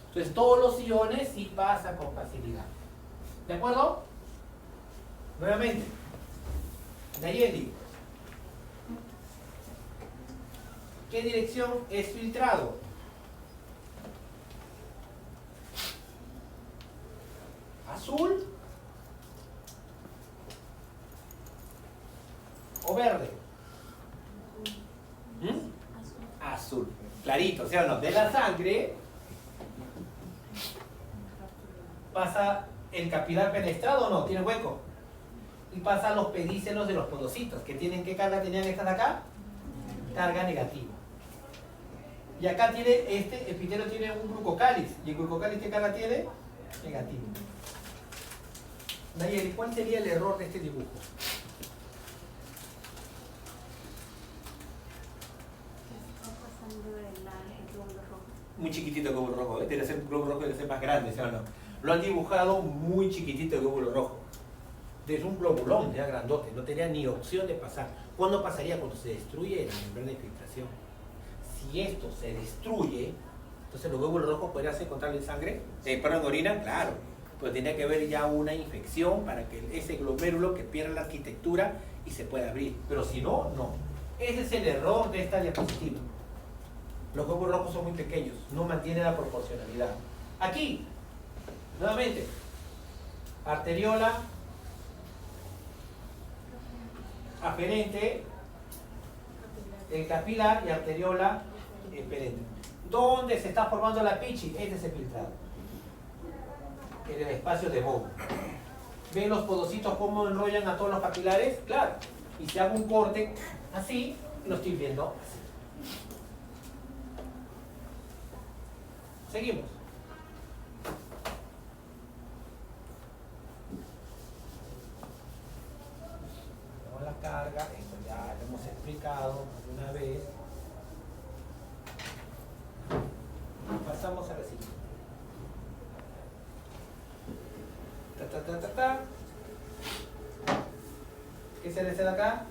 Entonces todos los iones sí pasan con facilidad. ¿De acuerdo? Nuevamente. Nayeli. ¿Qué dirección es filtrado? ¿Azul o verde? Azul. Clarito, ¿sí o no? De la sangre pasa el capilar fenestrado o no, tiene hueco. Y pasan los pedícelos de los podocitos, que tienen, ¿qué carga tenían estas de acá? Carga negativa. Y acá tiene, este epitelio tiene un glucocáliz. ¿Y el glucocáliz qué carga tiene? Negativo. Nayeli, ¿cuál sería el error de este dibujo? Muy chiquitito el glóbulo rojo, debe ser un glóbulo rojo, debe ser más grande, ¿sí o no? Lo han dibujado muy chiquitito el glóbulo rojo. Es un globulón, ya grandote, no tenía ni opción de pasar. ¿Cuándo pasaría? Cuando se destruye la membrana de filtración. Si esto se destruye, entonces los glóbulos rojos podrían encontrarlo en sangre, perdón, en orina, claro, pero tendría que haber ya una infección para que ese glomérulo que pierda la arquitectura y se pueda abrir. Pero si no, no. Ese es el error de esta diapositiva. Los glóbulos rojos son muy pequeños, no mantienen la proporcionalidad. Aquí, nuevamente, arteriola aferente, el capilar y arteriola eferente. ¿Dónde se está formando la pichi? Este es el filtrado. En el espacio de Bowman. ¿Ven los podocitos cómo enrollan a todos los capilares? Claro. Y si hago un corte así, lo estoy viendo así. Seguimos. Tenemos la carga, esto ya lo hemos explicado una vez. Pasamos a la siguiente. ¿Qué se le hace acá?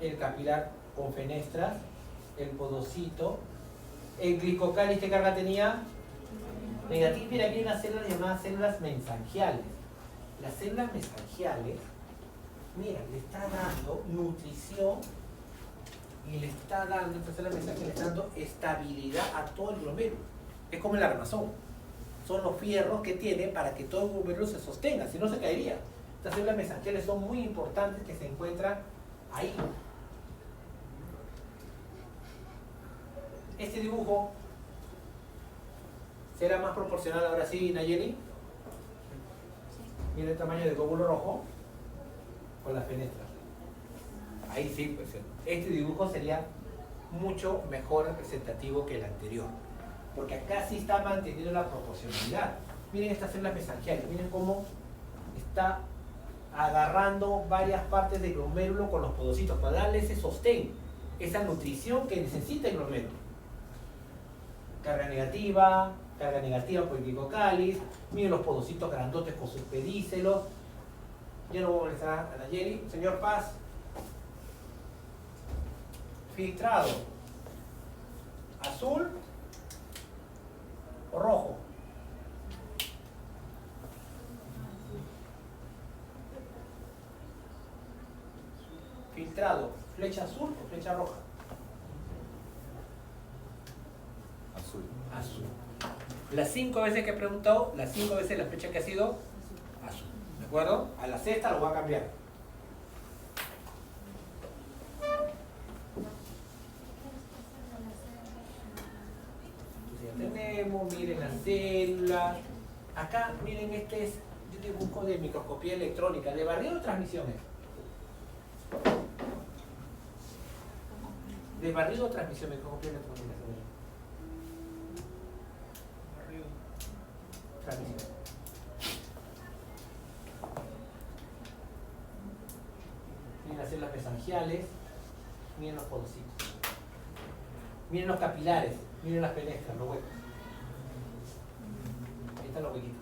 El capilar con fenestras, el podocito, el glicocáliz. ¿Qué carga tenía? Negativo. Mira, aquí hay unas células llamadas células mesangiales. Las células mesangiales, mira, le está dando nutrición y le está dando, estas células mesangiales le está dando estabilidad a todo el glomérulo. Es como el armazón. Son los fierros que tiene para que todo el glomérulo se sostenga, si no se caería. Estas células mesangiales son muy importantes, que se encuentran ahí. Este dibujo será más proporcional ahora sí, Nayeli. Mira el tamaño del glóbulo rojo con las fenestras. Ahí sí, pues este dibujo sería mucho mejor representativo que el anterior, porque acá sí está manteniendo la proporcionalidad. Miren estas células mesangiales, miren cómo está agarrando varias partes del glomérulo con los podocitos para darle ese sostén, esa nutrición que necesita el glomérulo. Carga negativa por el glicocáliz. Miren los podocitos grandotes con sus pedícelos. Ya no voy a molestar a Nayeli. Señor Paz. Filtrado. ¿Azul o rojo? Filtrado. ¿Flecha azul o flecha roja? Azul. Azul. Las 5 veces que he preguntado, las 5 veces la flecha que ha sido azul. ¿De acuerdo? A la sexta lo voy a cambiar. Entonces ya tenemos, miren las células. Acá, miren, este es, yo te busco de microscopía electrónica, de barrido de transmisiones. De barrido de transmisión, microscopía electrónica. Transmisión. Miren las células mesangiales, miren los podocitos, miren los capilares, miren las fenestras, los huecos. Ahí están los huequitos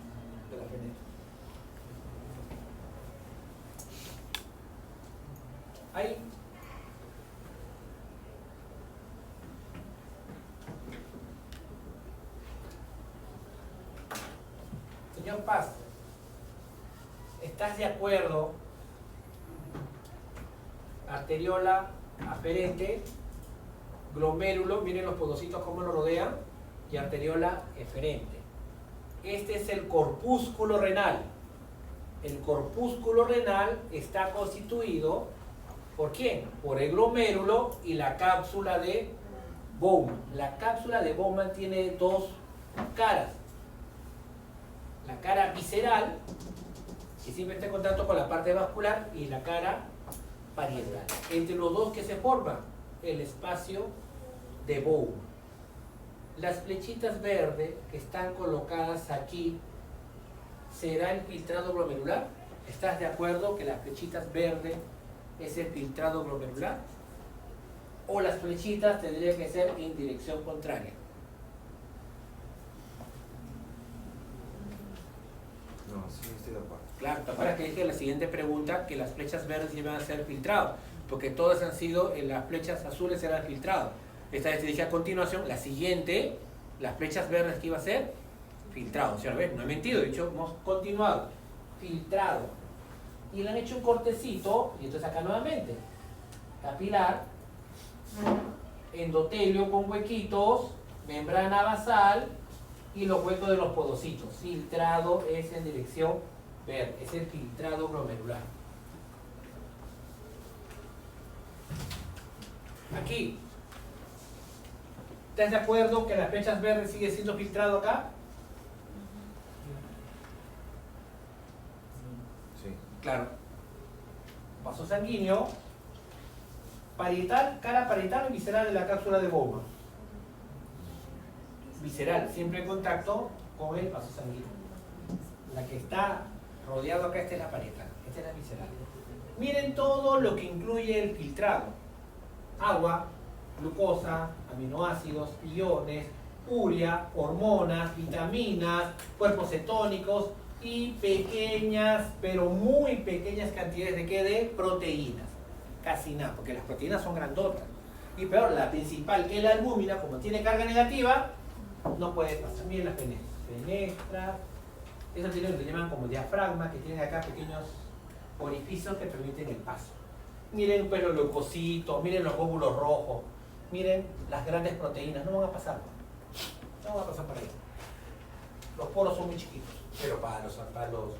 de las fenestras. Ahí. Señor Paz, ¿estás de acuerdo? Arteriola aferente, glomérulo, miren los podocitos cómo lo rodean, y arteriola eferente. Este es el corpúsculo renal. El corpúsculo renal está constituido ¿por quién? Por el glomérulo y la cápsula de Bowman. La cápsula de Bowman tiene dos caras. La cara visceral, que siempre está en contacto con la parte vascular, y la cara parietal. Entre los dos que se forman el espacio de Bowman. Las flechitas verdes que están colocadas aquí, ¿será el filtrado glomerular? ¿Estás de acuerdo que las flechitas verdes es el filtrado glomerular? ¿O las flechitas tendrían que ser en dirección contraria? No, sí estoy de acuerdo. Claro, ¿te acuerdas que dije en la siguiente pregunta que las flechas verdes iban a ser filtrados? Porque todas han sido, las flechas azules eran filtrados. Esta vez te dije a continuación, la siguiente, las flechas verdes que iba a ser filtrado. ¿Sí? ¿Ves? No he mentido, de hecho hemos continuado. Filtrado. Y le han hecho un cortecito, y entonces acá nuevamente. Capilar, endotelio con huequitos, membrana basal y los huecos de los podocitos. Filtrado es en dirección verde, es el filtrado glomerular. Aquí. ¿Estás de acuerdo que las flechas verdes sigue siendo filtrado acá? Sí. Claro. Vaso sanguíneo. Parietal, cara parietal o visceral de la cápsula de Bowman. Visceral, siempre en contacto con el vaso sanguíneo. La que está rodeado acá, esta es la parietal, esta es la visceral. Miren todo lo que incluye el filtrado. Agua, glucosa, aminoácidos, iones, urea, hormonas, vitaminas, cuerpos cetónicos y pequeñas, pero muy pequeñas cantidades de ¿qué? De proteínas. Casi nada, porque las proteínas son grandotas. Y peor, la principal, que es la albúmina, como tiene carga negativa, no puede pasar. Miren las fenestras. Eso tiene lo que llaman como diafragma, que tienen acá pequeños orificios que permiten el paso. Miren pues los leucocitos, miren los glóbulos rojos, miren las grandes proteínas, no van a pasar. No van a pasar para allá. Los poros son muy chiquitos, pero para los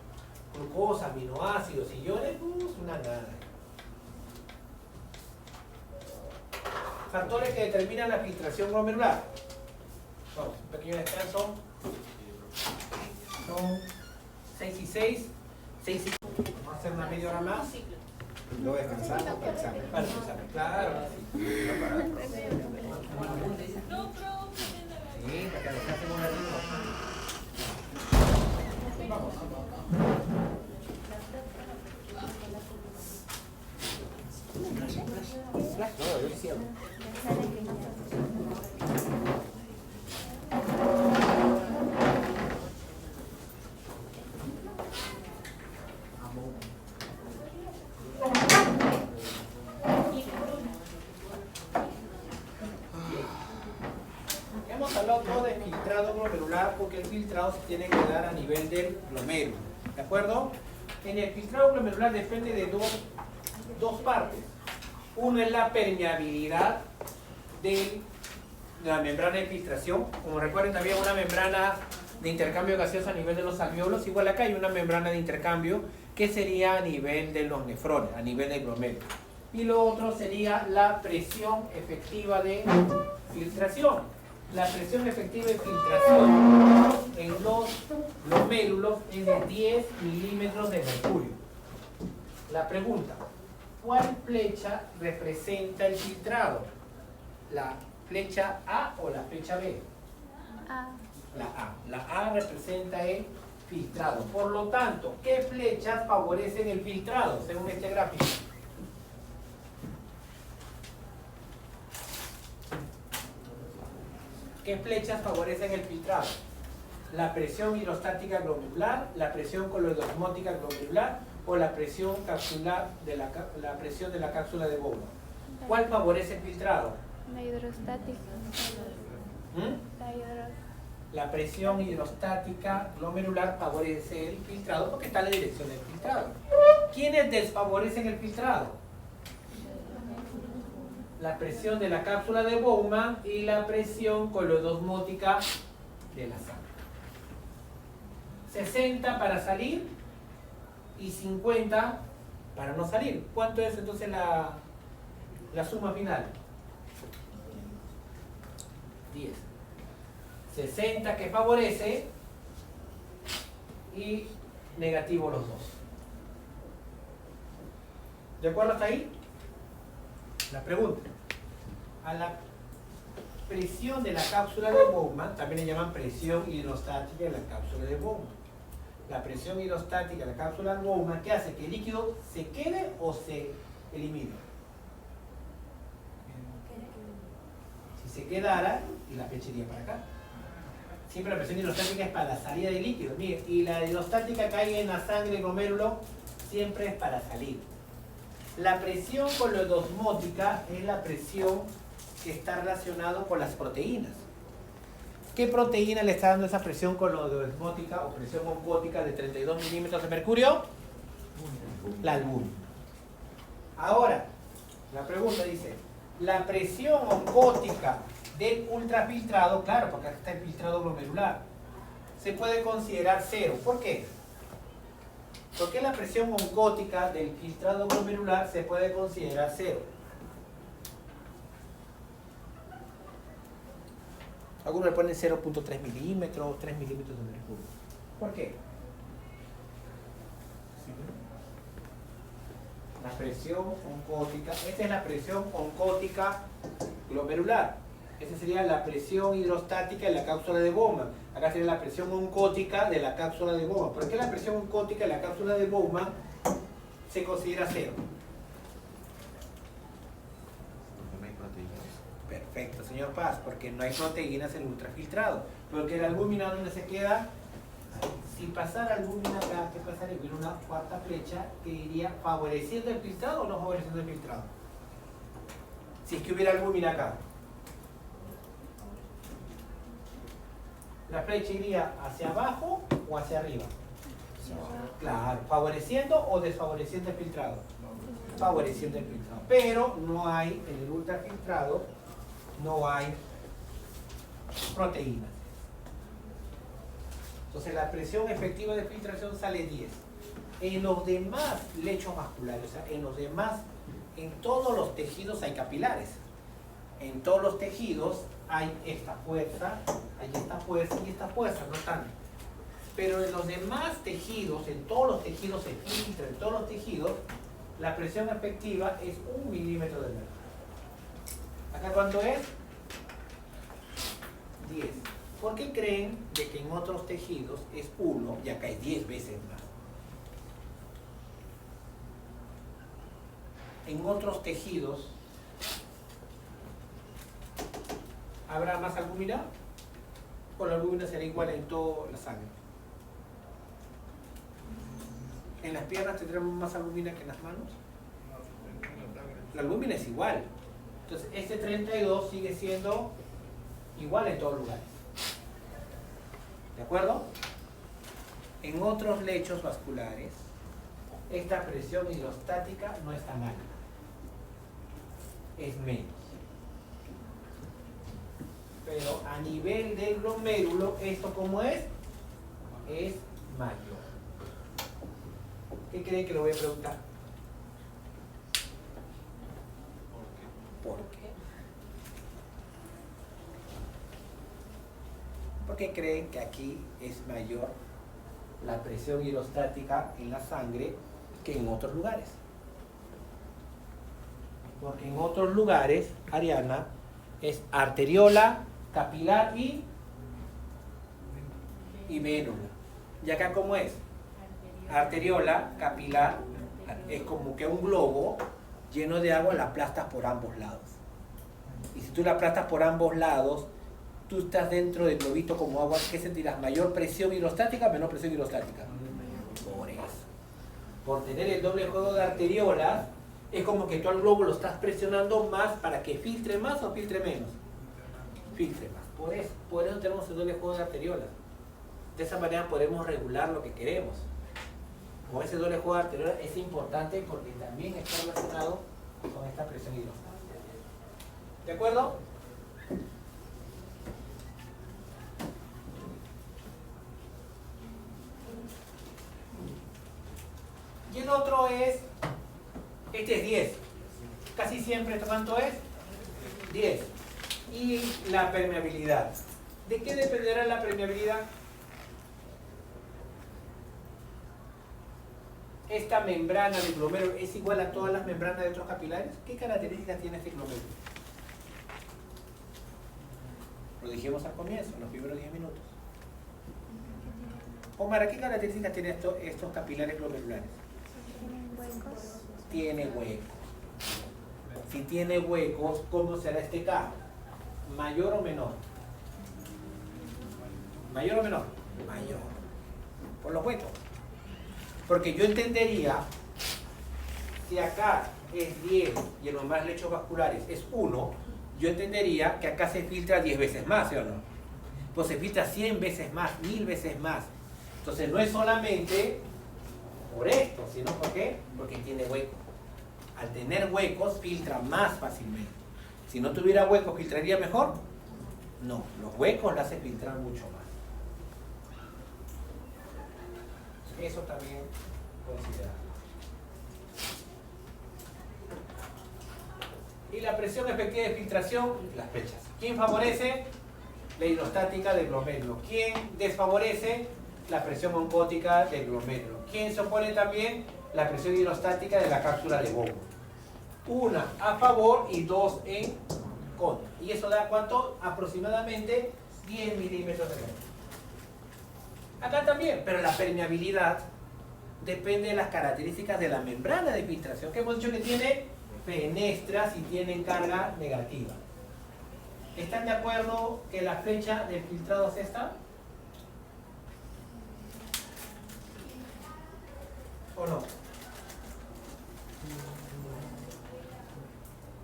glucosa, aminoácidos y iones, es una nada. Factores que determinan la filtración glomerular. Vamos, un pequeño descanso. Son 6 y 6. 6 y... Vamos a hacer una media hora más. Luego descansando para el examen. Para el examen, claro. No, pero... Sí, para que descansen un ratito. Vamos. No, yo cierro. Hemos hablado todo de filtrado glomerular porque el filtrado se tiene que dar a nivel del glomérulo. ¿De acuerdo? En el filtrado glomerular depende de dos partes. Uno es la permeabilidad de la membrana de filtración. Como recuerden, había una membrana de intercambio gaseoso a nivel de los alvéolos. Igual acá hay una membrana de intercambio que sería a nivel de los nefrones, a nivel del glomérulo. Y lo otro sería la presión efectiva de filtración. La presión efectiva de filtración en los glomérulos es de 10 milímetros de mercurio. La pregunta: ¿cuál flecha representa el filtrado? ¿La flecha A o la flecha B? A. La A. La A representa el filtrado. Por lo tanto, ¿qué flechas favorecen el filtrado según este gráfico? ¿Qué flechas favorecen el filtrado? ¿La presión hidrostática glomerular, la presión coloidosmótica glomerular o la presión capsular de la presión de la cápsula de Bowman? ¿Cuál favorece el filtrado? La hidrostática. ¿Mm? La hidrostática. La presión hidrostática glomerular favorece el filtrado porque está en la dirección del filtrado. ¿Quiénes desfavorecen el filtrado? La presión de la cápsula de Bowman y la presión coloidosmótica de la sangre. 60 para salir y 50 para no salir. ¿Cuánto es entonces la suma final? 10. 60 que favorece y negativo los dos. ¿De acuerdo hasta ahí? La pregunta: a la presión de la cápsula de Bowman, también le llaman presión hidrostática de la cápsula de Bowman. La presión hidrostática de la cápsula de Bowman, ¿qué hace? ¿Que el líquido se quede o se elimine? Si se quedara, y la flecha iría para acá. Siempre la presión hidrostática es para la salida del líquido. Mire, y la hidrostática que hay en la sangre glomérulo siempre es para salir. La presión coloidosmótica es la presión que está relacionada con las proteínas. ¿Qué proteína le está dando esa presión coloidosmótica o presión oncótica de 32 milímetros de mercurio? La albúmina. Ahora, la pregunta dice: la presión oncótica del ultrafiltrado, claro, porque acá está el filtrado glomerular, se puede considerar cero. ¿Por qué? Porque la presión oncótica del filtrado glomerular se puede considerar cero. Algunos le ponen 0.3 milímetros, 3 milímetros de mercurio. ¿Por qué? La presión oncótica, esta es la presión oncótica glomerular. Esa sería la presión hidrostática de la cápsula de Bowman. Acá sería la presión oncótica de la cápsula de Bowman. ¿Por qué la presión oncótica de la cápsula de Bowman se considera cero? Porque no hay proteínas. Perfecto, señor Paz, porque no hay proteínas en el ultrafiltrado. Porque la albúmina, ¿dónde se queda? Si pasara albúmina acá, ¿qué pasaría? Hubiera una cuarta flecha que iría favoreciendo el filtrado o no favoreciendo el filtrado. Si es que hubiera albúmina acá. ¿La flecha iría hacia abajo o hacia arriba? Claro, favoreciendo o desfavoreciendo el filtrado. Favoreciendo el filtrado. Pero no hay, en el ultrafiltrado, no hay proteínas. Entonces la presión efectiva de filtración sale 10. En los demás lechos vasculares, o sea, en todos los tejidos hay capilares. En todos los tejidos hay esta fuerza, hay esta fuerza y esta fuerza, no están. Pero en los demás tejidos, en todos los tejidos se filtra, en todos los tejidos, la presión efectiva es 1 milímetro de mercurio. ¿Acá cuánto es? 10. ¿Por qué creen de que en otros tejidos es 1 y acá es 10 veces más? En otros tejidos, ¿habrá más albúmina? ¿O la albúmina será igual en toda la sangre? ¿En las piernas tendremos más albúmina que en las manos? La albúmina es igual. Entonces, este 32 sigue siendo igual en todos lugares. ¿De acuerdo? En otros lechos vasculares, esta presión hidrostática no es tan alta. Es menos. Pero a nivel del glomérulo, ¿esto cómo es? Es mayor. ¿Qué creen que lo voy a preguntar? ¿Por qué? ¿Por qué creen que aquí es mayor la presión hidrostática en la sangre que en otros lugares? Porque en otros lugares, Ariana, es arteriola, capilar y vénula. ¿Y acá cómo es? Arteriola, capilar, es como que un globo lleno de agua, la aplastas por ambos lados. Y si tú la aplastas por ambos lados, tú estás dentro del globito como agua, ¿qué sentirás? ¿Mayor presión hidrostática o menor presión hidrostática? Por eso. Por tener el doble juego de arteriolas, es como que tú al globo lo estás presionando más para que filtre más o filtre menos. Filtre más. Por eso tenemos el doble juego de arteriolas. De esa manera podemos regular lo que queremos. Con ese doble juego de arteriolas es importante porque también está relacionado con esta presión hidrostática. ¿De acuerdo? Y el otro es, este es 10. Casi siempre, ¿cuánto es? 10. Y la permeabilidad. ¿De qué dependerá la permeabilidad? Esta membrana del glomérulo es igual a todas las membranas de otros capilares. ¿Qué características tiene este glomérulo? Lo dijimos al comienzo, en los primeros 10 minutos. Omar, ¿qué características tienen estos capilares glomerulares? Tiene huecos. Si tiene huecos, ¿cómo será este caso? ¿Mayor o menor? ¿Mayor o menor? Mayor. Por los huecos. Porque yo entendería, si acá es 10 y en los más lechos vasculares es 1, yo entendería que acá se filtra 10 veces más, ¿sí o no? Pues se filtra 100 veces más, 1000 veces más. Entonces no es solamente por esto, sino ¿por qué? Porque tiene huecos. Al tener huecos filtra más fácilmente. Si no tuviera huecos, ¿filtraría mejor? No, los huecos lo hacen filtrar mucho más. Eso también considerado. Y la presión efectiva de filtración, las flechas. ¿Quién favorece? la hidrostática del glomérulo. ¿Quién desfavorece? La presión oncótica del glomérulo. ¿Quién se opone también? La presión hidrostática de la cápsula de Bowman. Una a favor y dos en contra. ¿Y eso da cuánto? Aproximadamente 10 milímetros de mercurio. Acá también, pero la permeabilidad depende de las características de la membrana de filtración, que hemos dicho que tiene fenestras y tienen carga negativa. ¿Están de acuerdo que la flecha del filtrado es esta? ¿O no?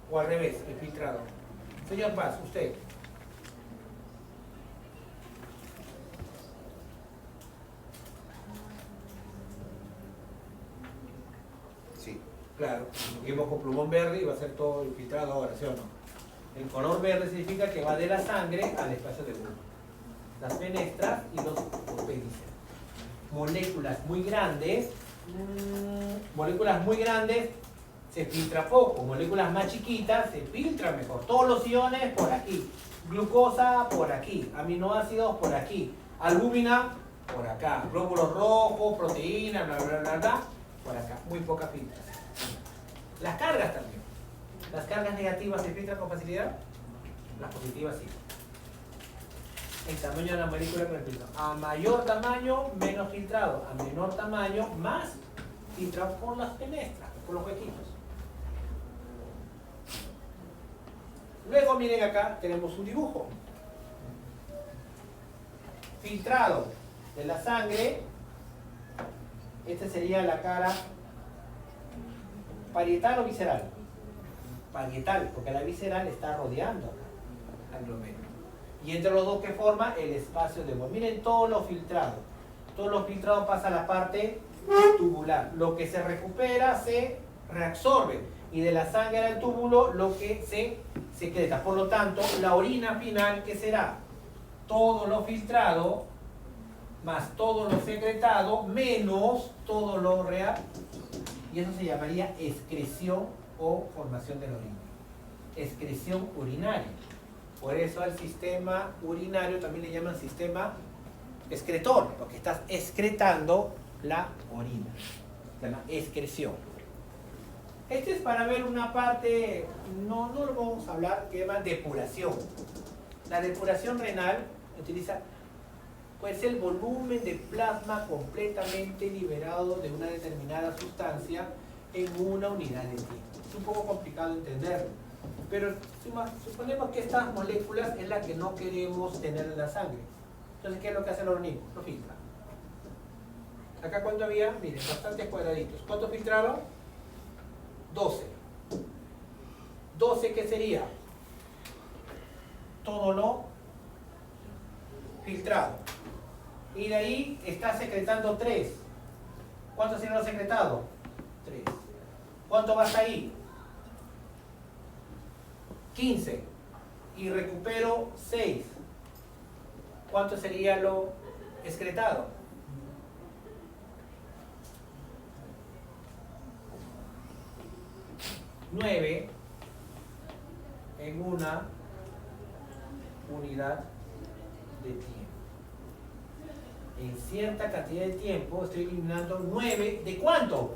O al revés, el filtrado. Señor Paz, usted. Sí. Claro, seguimos con plumón verde y va a ser todo el filtrado ahora, ¿sí o no? El color verde significa que va de la sangre al espacio de Bowman. Las fenestras y los apéndices. Moléculas muy grandes se filtra poco, moléculas más chiquitas se filtran mejor. Todos los iones por aquí, glucosa por aquí, aminoácidos por aquí, albúmina por acá, glóbulos rojos, proteínas, bla bla bla bla, por acá, muy poca filtración. Las cargas también. ¿Las cargas negativas se filtran con facilidad? Las positivas sí. El tamaño de la molécula con el filtrado. A mayor tamaño, menos filtrado. A menor tamaño, más filtrado por las fenestras, por los huequitos. Luego miren acá, tenemos un dibujo. Filtrado de la sangre. Esta sería la cara parietal o visceral. Parietal, porque la visceral está rodeando al glomérulo. Y entre los dos que forma el espacio de Bowman. Miren todo lo filtrado. Todo lo filtrado pasa a la parte tubular. Lo que se recupera se reabsorbe. Y de la sangre al túbulo lo que se secreta. Por lo tanto, la orina final, ¿qué será? Todo lo filtrado más todo lo secretado menos todo lo real. Y eso se llamaría excreción o formación de la orina. Excreción urinaria. Por eso al sistema urinario también le llaman sistema excretor, porque estás excretando la orina. Se llama excreción. Este es para ver una parte, no lo vamos a hablar, que se llama depuración. La depuración renal utiliza, puede ser el volumen de plasma completamente liberado de una determinada sustancia en una unidad de tiempo. Es un poco complicado entenderlo, pero suponemos que estas moléculas es la que no queremos tener en la sangre. Entonces, ¿qué es lo que hace el organismo? Lo filtra. Acá cuánto había, miren, bastantes cuadraditos. ¿Cuánto filtraron? 12. 12, ¿qué sería? Todo lo filtrado. Y de ahí está secretando 3. ¿Cuánto sería lo secretado? 3. ¿Cuánto vas ahí? 15. Y recupero 6. ¿Cuánto sería lo excretado? 9 en una unidad de tiempo. En cierta cantidad de tiempo estoy eliminando 9 ¿de cuánto?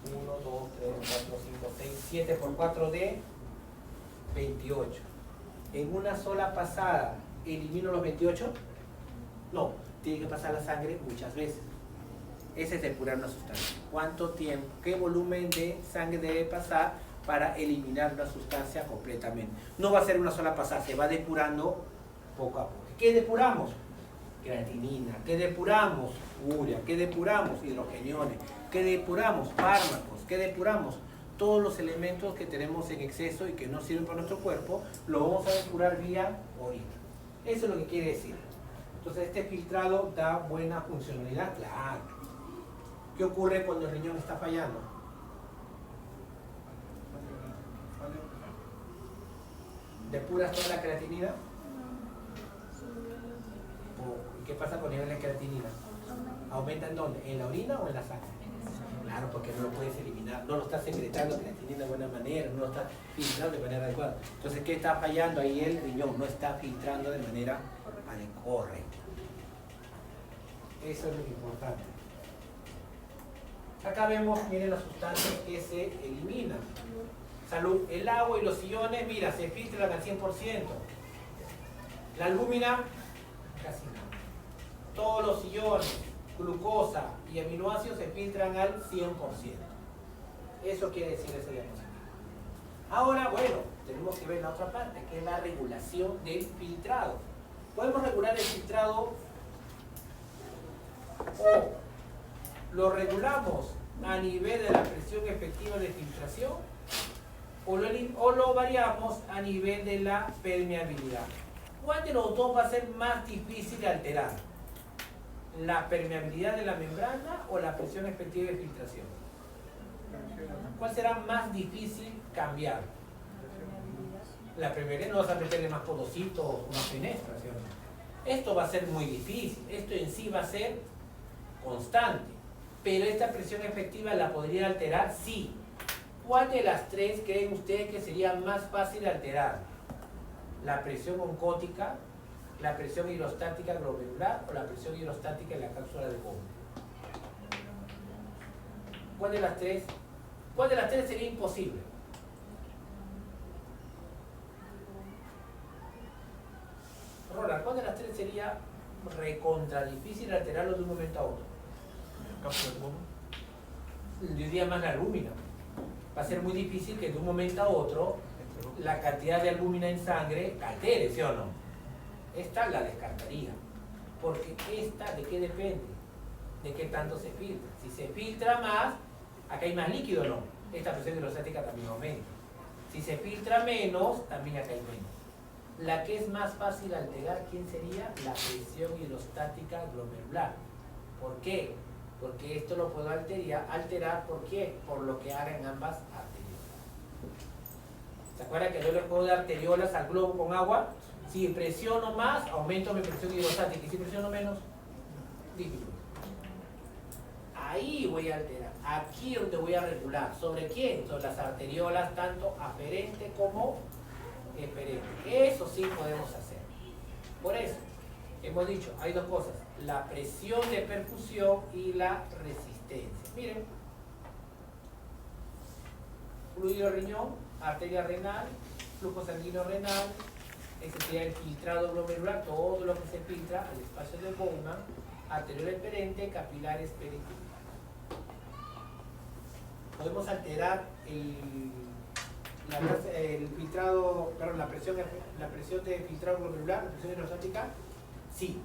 1, 2, 3, 4, 5, 6, 7 por 4 de 28. En una sola pasada elimino los 28. No, tiene que pasar la sangre muchas veces. Ese es depurar una sustancia. ¿Cuánto tiempo, qué volumen de sangre debe pasar para eliminar una sustancia completamente? No va a ser una sola pasada, se va depurando poco a poco. ¿Qué depuramos? Creatinina. ¿Qué depuramos? Urea. ¿Qué depuramos? Hidrogeniones. ¿Qué depuramos? Fármacos. ¿Qué depuramos? Todos los elementos que tenemos en exceso y que no sirven para nuestro cuerpo, lo vamos a depurar vía orina. Eso es lo que quiere decir. Entonces, este filtrado da buena funcionalidad, claro. ¿Qué ocurre cuando el riñón está fallando? ¿Depuras toda la creatinina? ¿Y qué pasa con el nivel de creatinina? ¿Aumenta en dónde? ¿En la orina o en la sangre? Claro, porque no lo puedes eliminar, no lo estás secretando creatinina de buena manera, no lo estás filtrando de manera adecuada. Entonces, ¿qué está fallando ahí el riñón? No está filtrando de manera correcta. Eso es lo importante. Acá vemos, miren las sustancias que se eliminan. Salud, el agua y los iones, mira, se filtran al 100%. La albúmina, casi nada. Todos los iones, glucosa y aminoácidos se filtran al 100%. Eso quiere decir ese diagnóstico. Ahora, bueno, tenemos que ver la otra parte, que es la regulación del filtrado. Podemos regular el filtrado o lo regulamos a nivel de la presión efectiva de filtración o lo variamos a nivel de la permeabilidad. ¿Cuál de los dos va a ser más difícil de alterar? ¿La permeabilidad de la membrana o la presión efectiva de filtración? ¿Cuál será más difícil cambiar? La permeabilidad, no vas a meterle más podocitos o más fenestras, ¿sí o no? Esto va a ser muy difícil, esto en sí va a ser constante, pero esta presión efectiva la podría alterar, sí. ¿Cuál de las tres creen ustedes que sería más fácil de alterar? ¿La presión oncótica, la presión hidrostática glomerular o la presión hidrostática en la cápsula de Bowman? ¿Cuál de las tres? ¿Cuál de las tres sería imposible? Roland, ¿cuál de las tres sería recontra difícil alterarlo de un momento a otro? Yo diría más la albúmina. Va a ser muy difícil que de un momento a otro la cantidad de albúmina en sangre altere, ¿sí o no? Esta la descartaría. Porque esta, ¿de qué depende? De qué tanto se filtra. Si se filtra más, acá hay más líquido, ¿no? Esta presión hidrostática también aumenta. Si se filtra menos, también acá hay menos. La que es más fácil alterar, ¿quién sería? La presión hidrostática glomerular. ¿Por qué? Porque esto lo puedo alterar, ¿por qué? Por lo que hagan ambas arteriolas. ¿Se acuerdan que yo le puedo dar arteriolas al globo con agua? Si presiono más, aumento mi presión hidrostática. Y si presiono menos, disminuyo. Ahí voy a alterar. Aquí es donde voy a regular. ¿Sobre quién? Sobre las arteriolas, tanto aferente como eferente. Eso sí podemos hacer. Por eso, hemos dicho, hay dos cosas. La presión de perfusión y la resistencia. Miren. Fluido riñón, arteria renal, flujo sanguíneo renal. Ese sería el filtrado glomerular, todo lo que se filtra al espacio de Bowman, arteriol eferente, capilares periféricos. Podemos alterar el filtrado, perdón, la presión de filtrado glomerular, la presión hidrostática. Sí,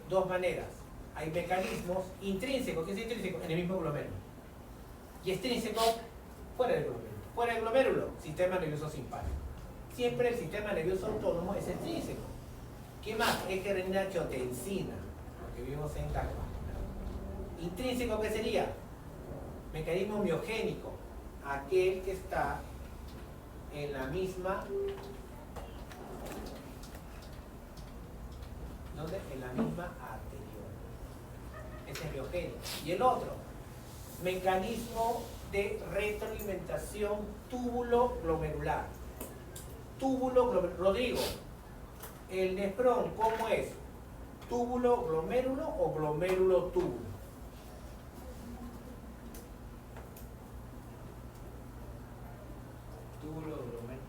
dos maneras. Hay mecanismos intrínsecos. ¿Qué es intrínseco? En el mismo glomérulo. Y extrínseco, fuera del glomérulo. Fuera del glomérulo, sistema nervioso simpático. Siempre el sistema nervioso autónomo es extrínseco. ¿Qué más? Eje renina-angiotensina, lo que vimos en Tacoma. Intrínseco, ¿qué sería? Mecanismo miogénico, aquel que está en la misma, ¿dónde? En la misma arteriola. Ese es miogénico. Y el otro, mecanismo de retroalimentación túbulo glomerular. Túbulo glomerular. Rodrigo, el nefrón, ¿cómo es? ¿Túbulo glomérulo o glomérulo túbulo? Túbulo, glomérulo.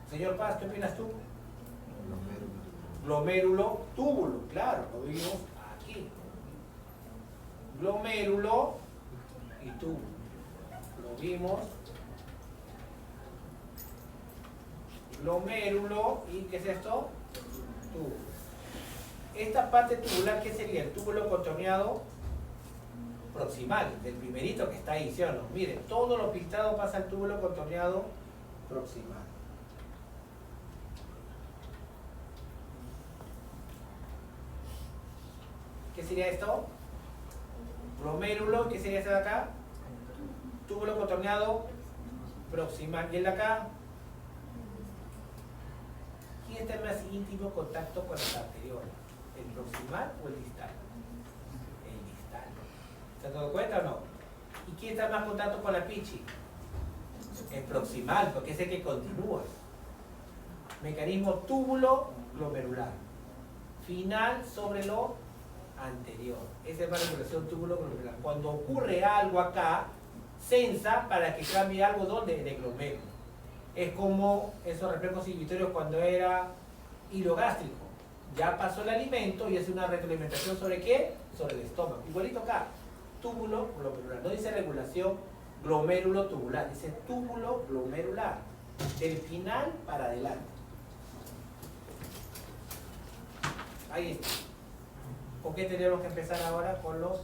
Señor Paz, ¿qué opinas tú? Glomérulo túbulo, claro, lo vimos aquí. Glomérulo y túbulo. Lo vimos. Glomérulo y ¿qué es esto? Túbulo. Esta parte tubular, ¿qué sería? El túbulo contorneado proximal, del primerito que está ahí, ¿sí o no? Miren, todo lo filtrado pasa al túbulo contorneado proximal. ¿Qué sería esto? Glomérulo, ¿qué sería este de acá? Túbulo contorneado proximal. ¿Y el de acá? ¿Quién está en más íntimo contacto con las arteriolas? ¿El proximal o el distal? El distal. ¿Se han dado cuenta o no? ¿Y quién está más en contacto con la pichi? El proximal, porque es el que continúa. Mecanismo túbulo-glomerular. Final sobre lo anterior. Esa es la regulación túbulo-glomerular. Cuando ocurre algo acá, sensa para que cambie algo donde en el glomérulo. Es como esos reflejos inhibitorios cuando era hilo gástrico. Ya pasó el alimento y hace una retroalimentación ¿sobre qué? Sobre el estómago. Igualito acá. Túbulo glomerular. No dice regulación glomérulo tubular, dice túbulo glomerular. Del final para adelante. Ahí está. ¿Con qué tenemos que empezar ahora? Con los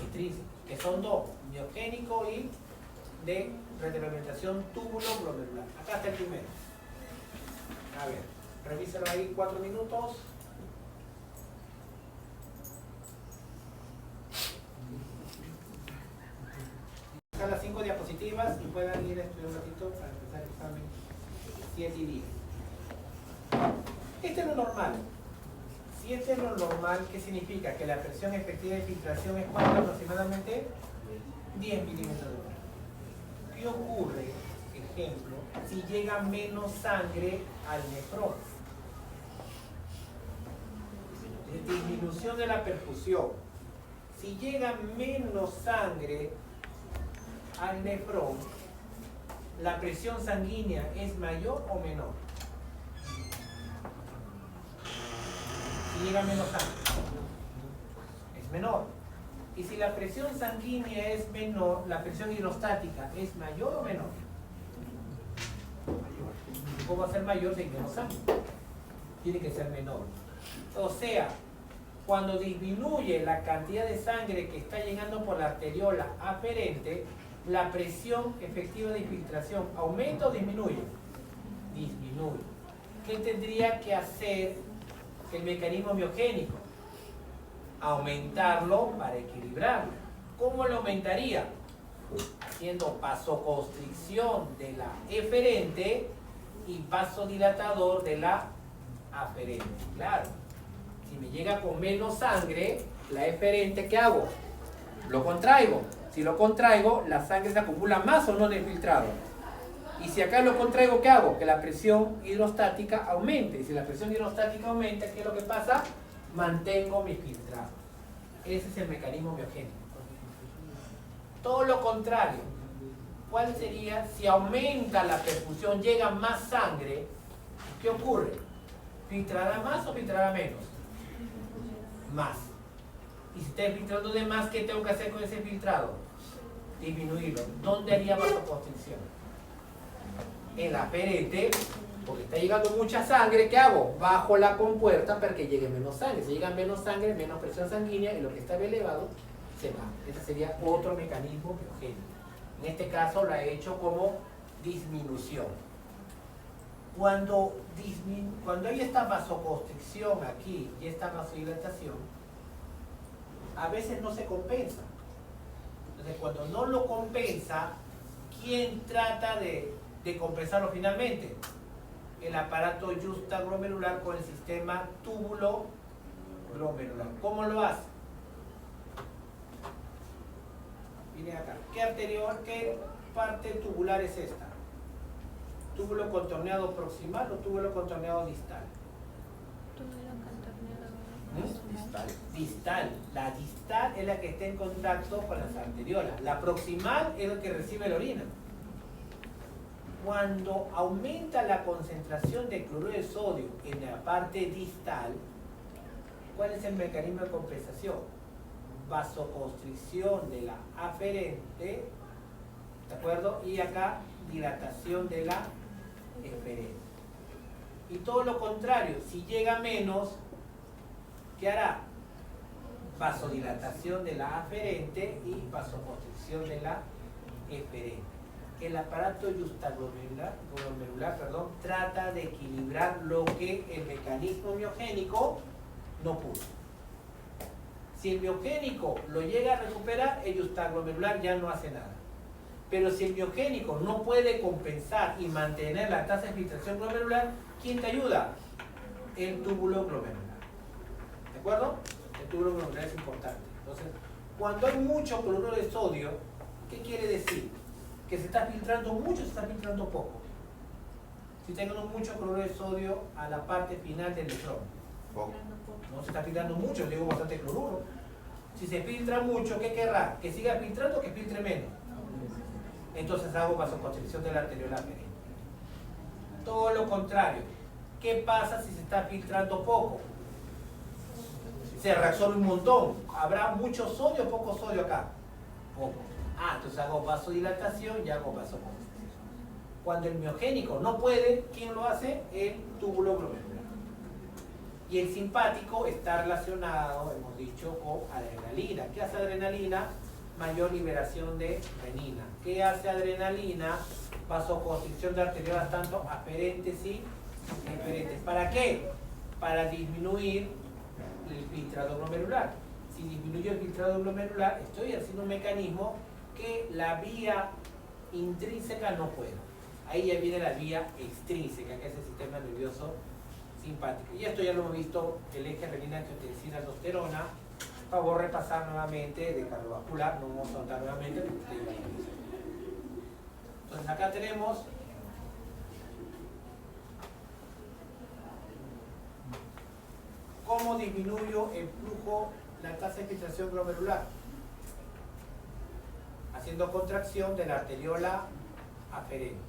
intrínsecos, que son dos, miogénico y de retroalimentación túbulo glomerular. Acá está el primero. A ver, revísalo ahí 4 minutos. Acá las 5 diapositivas y puedan ir a estudiar un ratito para empezar el examen 7 y 10. Este es lo normal. Si este es lo normal, ¿qué significa? Que la presión efectiva de filtración es ¿cuánto aproximadamente? 10 milímetros de mercurio. ¿Qué ocurre, ejemplo, si llega menos sangre al nefrón? Disminución de la perfusión. Si llega menos sangre al nefrón, ¿la presión sanguínea es mayor o menor? Si llega menos sangre, es menor. Y si la presión sanguínea es menor, ¿la presión hidrostática es mayor o menor? Mayor. ¿Cómo va a ser mayor si hay menos sangre? Tiene que ser menor. O sea, cuando disminuye la cantidad de sangre que está llegando por la arteriola aferente, la presión efectiva de infiltración, ¿aumenta o disminuye? Disminuye. ¿Qué tendría que hacer el mecanismo miogénico? Aumentarlo para equilibrarlo. ¿Cómo lo aumentaría? Haciendo vasoconstricción de la eferente y vasodilatador de la aferente. Claro, si me llega con menos sangre, la eferente, ¿qué hago? Lo contraigo. Si lo contraigo, la sangre se acumula más o no en el filtrado. Y si acá lo contraigo, ¿qué hago? Que la presión hidrostática aumente. Y si la presión hidrostática aumenta, ¿qué es lo que pasa? Mantengo mi filtrado. Ese es el mecanismo miogénico. Todo lo contrario. ¿Cuál sería? Si aumenta la perfusión, llega más sangre, ¿qué ocurre? ¿Filtrará más o filtrará menos? Más. Y si está filtrando de más, ¿qué tengo que hacer con ese filtrado? Disminuirlo. ¿Dónde haría vasoconstricción? En la aferente, porque está llegando mucha sangre, ¿qué hago? Bajo la compuerta para que llegue menos sangre. Si llega menos sangre, menos presión sanguínea, y lo que está elevado se va. Ese sería otro mecanismo miogénico. En este caso lo ha hecho como disminución. Cuando hay esta vasoconstricción aquí y esta vasodilatación, a veces no se compensa. Entonces, cuando no lo compensa, ¿quién trata de compensarlo finalmente? El aparato justaglomerular con el sistema túbulo glomerular. ¿Cómo lo hace? Miren acá. ¿Qué parte tubular es esta? ¿Túbulo contorneado proximal o túbulo contorneado distal? Distal. La distal es la que está en contacto con las arteriolas. La proximal es la que recibe la orina. Cuando aumenta la concentración de cloruro de sodio en la parte distal, ¿cuál es el mecanismo de compensación? Vasoconstricción de la aferente, ¿de acuerdo? Y acá dilatación de la eferente. Y todo lo contrario, si llega menos, ¿qué hará? Vasodilatación de la aferente y vasoconstricción de la eferente. El aparato justaglomerular trata de equilibrar lo que el mecanismo miogénico no pudo. Si el miogénico lo llega a recuperar, el justaglomerular ya no hace nada. Pero si el miogénico no puede compensar y mantener la tasa de filtración glomerular, ¿quién te ayuda? El túbulo glomerular. ¿De acuerdo? El túbulo glomerular es importante. Entonces, Cuando hay mucho cloruro de sodio, ¿qué quiere decir? Que se está filtrando mucho, se está filtrando poco. Si tengo mucho cloruro de sodio a la parte final del electrón, Poco. no se está filtrando mucho, tengo bastante cloruro. Si se filtra mucho, ¿qué querrá? ¿Que siga filtrando o que filtre menos? Entonces hago vasoconstricción de la arteriola aferente. Todo lo contrario. ¿Qué pasa si se está filtrando poco? Se reabsorbe un montón. ¿Habrá mucho sodio o poco sodio acá? Poco. Entonces hago vasodilatación y hago vasoconstricción. Cuando el miogénico no puede, ¿quién lo hace? El túbulo glomerular. Y el simpático está relacionado, hemos dicho, con adrenalina. ¿Qué hace adrenalina? Mayor liberación de renina. ¿Qué hace adrenalina? Vasoconstricción de arteriolas tanto aferentes y eferentes. ¿Para qué? Para disminuir el filtrado glomerular. Si disminuyo el filtrado glomerular, estoy haciendo un mecanismo que la vía intrínseca no puede. Ahí ya viene la vía extrínseca, que es el sistema nervioso simpático. Y esto ya lo hemos visto, el eje renina-angiotensina-aldosterona. Por favor, repasar nuevamente de cardiovascular, no vamos a contar nuevamente. Entonces acá tenemos cómo disminuyo el flujo, la tasa de filtración glomerular, haciendo contracción de la arteriola aferente.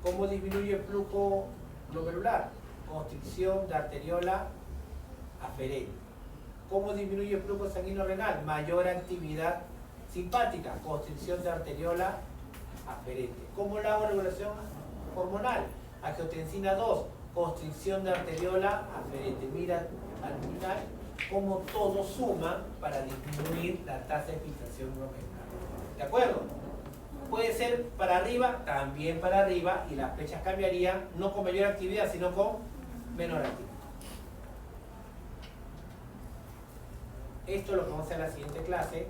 ¿Cómo disminuye el flujo glomerular? Constricción de arteriola aferente. ¿Cómo disminuye el flujo sanguíneo renal? Mayor actividad simpática, constricción de arteriola aferente. ¿Cómo la hago regulación hormonal? Angiotensina 2, constricción de arteriola aferente. Mira al final cómo todo suma para disminuir la tasa de filtración glomerular. ¿De acuerdo? Puede ser para arriba, también para arriba, y las flechas cambiarían, no con mayor actividad, sino con menor actividad. Esto es lo que vamos a hacer en la siguiente clase,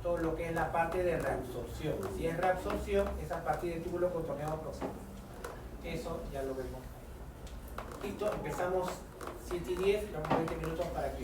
todo lo que es la parte de reabsorción. Si es reabsorción, es a partir del túbulo contorneado proximal. Eso ya lo vemos. Listo, empezamos 7:10, vamos 20 minutos para que